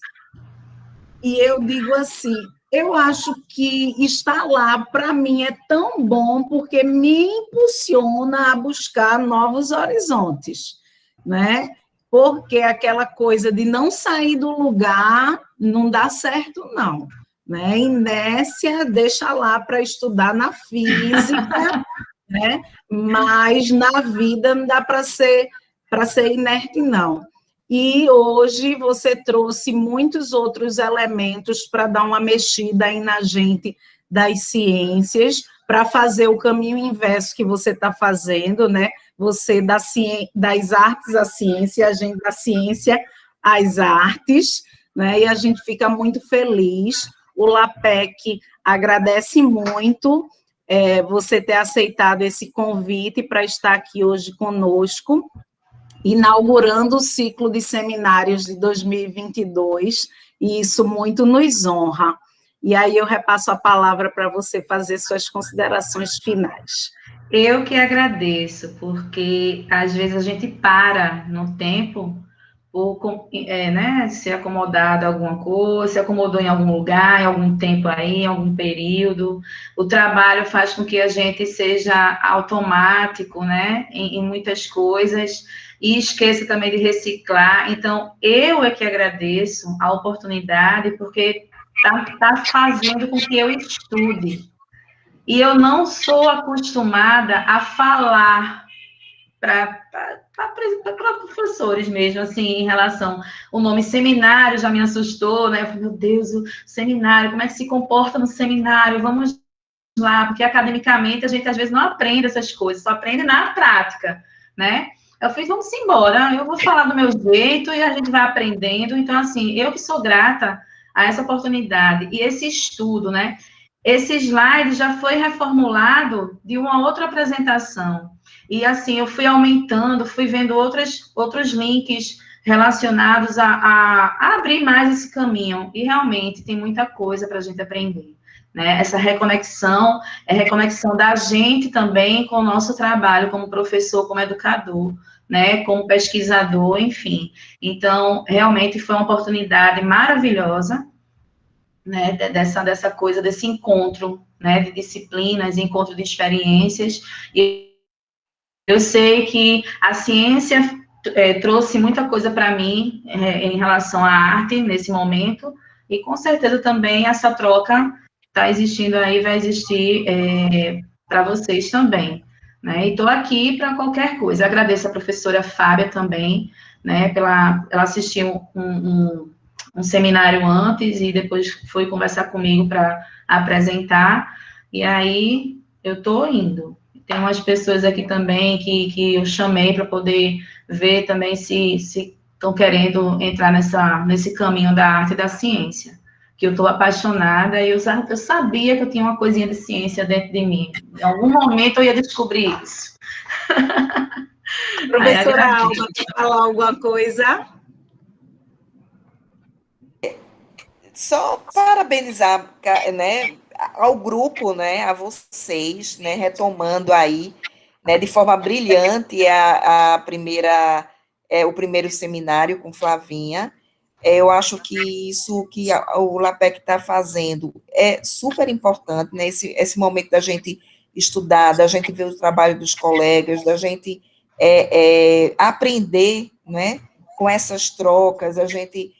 S1: E eu digo assim, eu acho que estar lá, para mim, é tão bom, porque me impulsiona a buscar novos horizontes, né? Porque aquela coisa de não sair do lugar não dá certo, não. Né? Inércia, deixa lá para estudar na física, né? Mas na vida não dá para ser inerte, não. E hoje você trouxe muitos outros elementos para dar uma mexida aí na gente das ciências, para fazer o caminho inverso que você está fazendo, né? Você das artes à ciência, a gente da ciência às artes, né? E a gente fica muito feliz. O LAPEC agradece muito você ter aceitado esse convite para estar aqui hoje conosco, inaugurando o ciclo de seminários de 2022, e isso muito nos honra. E aí eu repasso a palavra para você fazer suas considerações finais.
S2: Eu que agradeço, porque às vezes a gente para no tempo por né, ser acomodado a alguma coisa, se acomodou em algum lugar, em algum tempo aí, em algum período. O trabalho faz com que a gente seja automático, né, em muitas coisas, e esqueça também de reciclar. Então, eu é que agradeço a oportunidade, porque tá fazendo com que eu estude. E eu não sou acostumada a falar para professores mesmo, assim, em relação o nome seminário já me assustou, né? Eu falei, meu Deus, o seminário, como é que se comporta no seminário? Vamos lá, porque academicamente a gente às vezes não aprende essas coisas, só aprende na prática, né? Eu fiz, vamos embora, eu vou falar do meu jeito e a gente vai aprendendo. Então, assim, eu que sou grata a essa oportunidade e esse estudo, né? Esse slide já foi reformulado de uma outra apresentação. E, assim, eu fui aumentando, fui vendo outros links relacionados a abrir mais esse caminho. E, realmente, tem muita coisa para a gente aprender. Né? Essa reconexão é reconexão da gente também com o nosso trabalho como professor, como educador, né? Como pesquisador, enfim. Então, realmente foi uma oportunidade maravilhosa, né, dessa coisa, desse encontro, né, de disciplinas, encontro de experiências, e eu sei que a ciência trouxe muita coisa para mim em relação à arte nesse momento, e com certeza também essa troca está existindo aí, vai existir para vocês também, né, e estou aqui para qualquer coisa. Agradeço a professora Fábia também, né, ela assistiu um seminário antes e depois foi conversar comigo para apresentar, e aí eu estou indo. Tem umas pessoas aqui também que eu chamei para poder ver também se estão querendo entrar nesse caminho da arte e da ciência, que eu estou apaixonada, e eu sabia que eu tinha uma coisinha de ciência dentro de mim. Em algum momento eu ia descobrir isso.
S1: Professora Alba, quer falar alguma coisa?
S3: Só parabenizar, né, ao grupo, né, a vocês, né, retomando aí, né, de forma brilhante o primeiro seminário com Flavinha. Eu acho que isso que o LAPEC está fazendo é super importante, né, esse momento da gente estudar, da gente ver o trabalho dos colegas, da gente aprender, né, com essas trocas, a gente,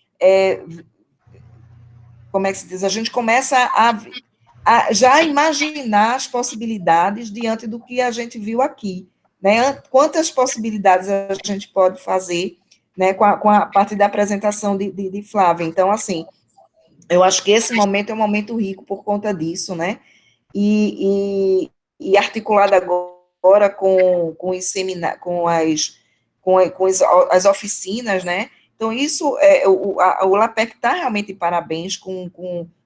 S3: como é que se diz, a gente começa a já imaginar as possibilidades diante do que a gente viu aqui, né, quantas possibilidades a gente pode fazer, né, com a parte da apresentação de Flávia. Então, assim, eu acho que esse momento é um momento rico por conta disso, né, e articulado agora com os seminários, com as oficinas, né, então isso, o LAPEC está realmente de parabéns,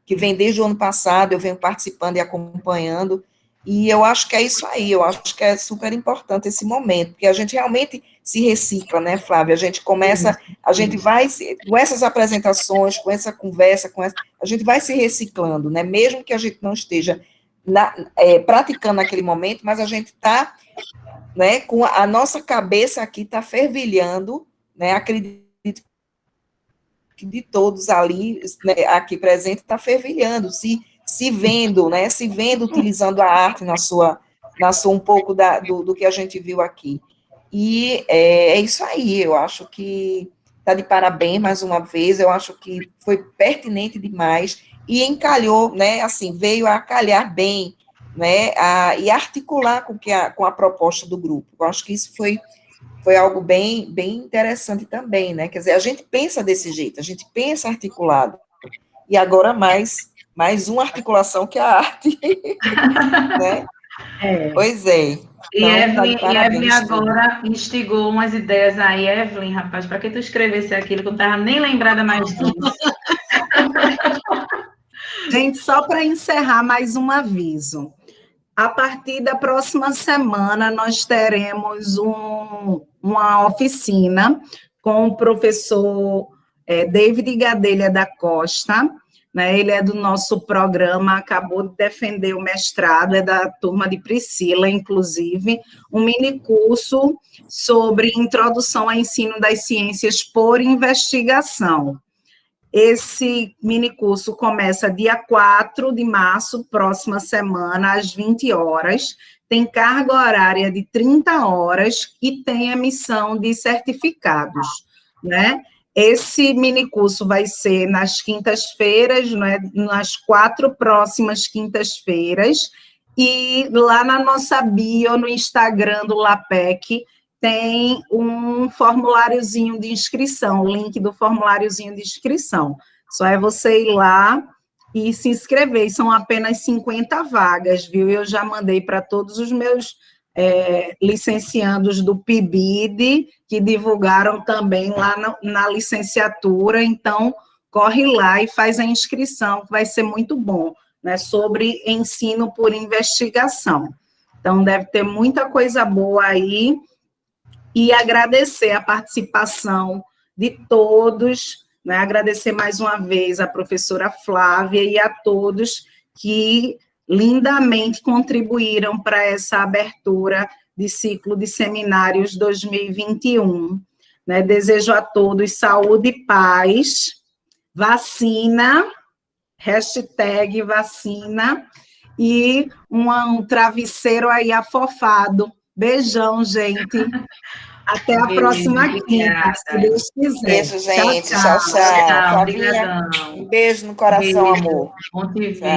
S3: que vem desde o ano passado, eu venho participando e acompanhando, e eu acho que é isso aí, eu acho que é super importante esse momento, porque a gente realmente se recicla, né, Flávia? A gente começa, a gente vai, com essas apresentações, com essa conversa, a gente vai se reciclando, né, mesmo que a gente não esteja praticando naquele momento, mas a gente está, né, com a nossa cabeça aqui está fervilhando, né, acredito que de todos ali, né, aqui presente, está fervilhando, se vendo, né, se vendo utilizando a arte na sua um pouco do que a gente viu aqui. E é isso aí, eu acho que está de parabéns mais uma vez, eu acho que foi pertinente demais, e encalhou, né, assim, veio a calhar bem, né, e articular com a proposta do grupo. Eu acho que isso foi algo bem, bem interessante também, né, quer dizer, a gente pensa desse jeito, a gente pensa articulado, e agora mais uma articulação que a arte, né? Pois é.
S2: Então,
S3: e
S2: Evelyn agora instigou umas ideias aí, Evelyn, rapaz, para que tu escrevesse aquilo que eu não estava nem lembrada mais disso.
S1: Gente, só para encerrar, mais um aviso. A partir da próxima semana, nós teremos uma oficina com o professor David Gadelha da Costa, né? Ele é do nosso programa, acabou de defender o mestrado, é da turma de Priscila, inclusive, um mini curso sobre introdução ao ensino das ciências por investigação. Esse minicurso começa dia 4 de março, próxima semana, às 20 horas, tem carga horária de 30 horas e tem emissão de certificados, né? Esse minicurso vai ser nas quintas-feiras, né, nas 4 próximas quintas-feiras, e lá na nossa bio, no Instagram do LAPEC, tem um formuláriozinho de inscrição, o link do formuláriozinho de inscrição. Só é você ir lá e se inscrever. São apenas 50 vagas, viu? Eu já mandei para todos os meus licenciandos do PIBID, que divulgaram também lá na licenciatura. Então, corre lá e faz a inscrição, que vai ser muito bom, né? Sobre ensino por investigação. Então, deve ter muita coisa boa aí. E agradecer a participação de todos, né? Agradecer mais uma vez a professora Flávia e a todos que lindamente contribuíram para essa abertura de ciclo de seminários 2021. Né? Desejo a todos saúde e paz, vacina, hashtag vacina, e um travesseiro aí afofado. Beijão, gente. Até a próxima quinta, se Deus quiser.
S3: Beijo, gente. Tchau, tchau.
S2: Tchau.
S3: Um beijo no coração, amor.
S2: Bom te ver.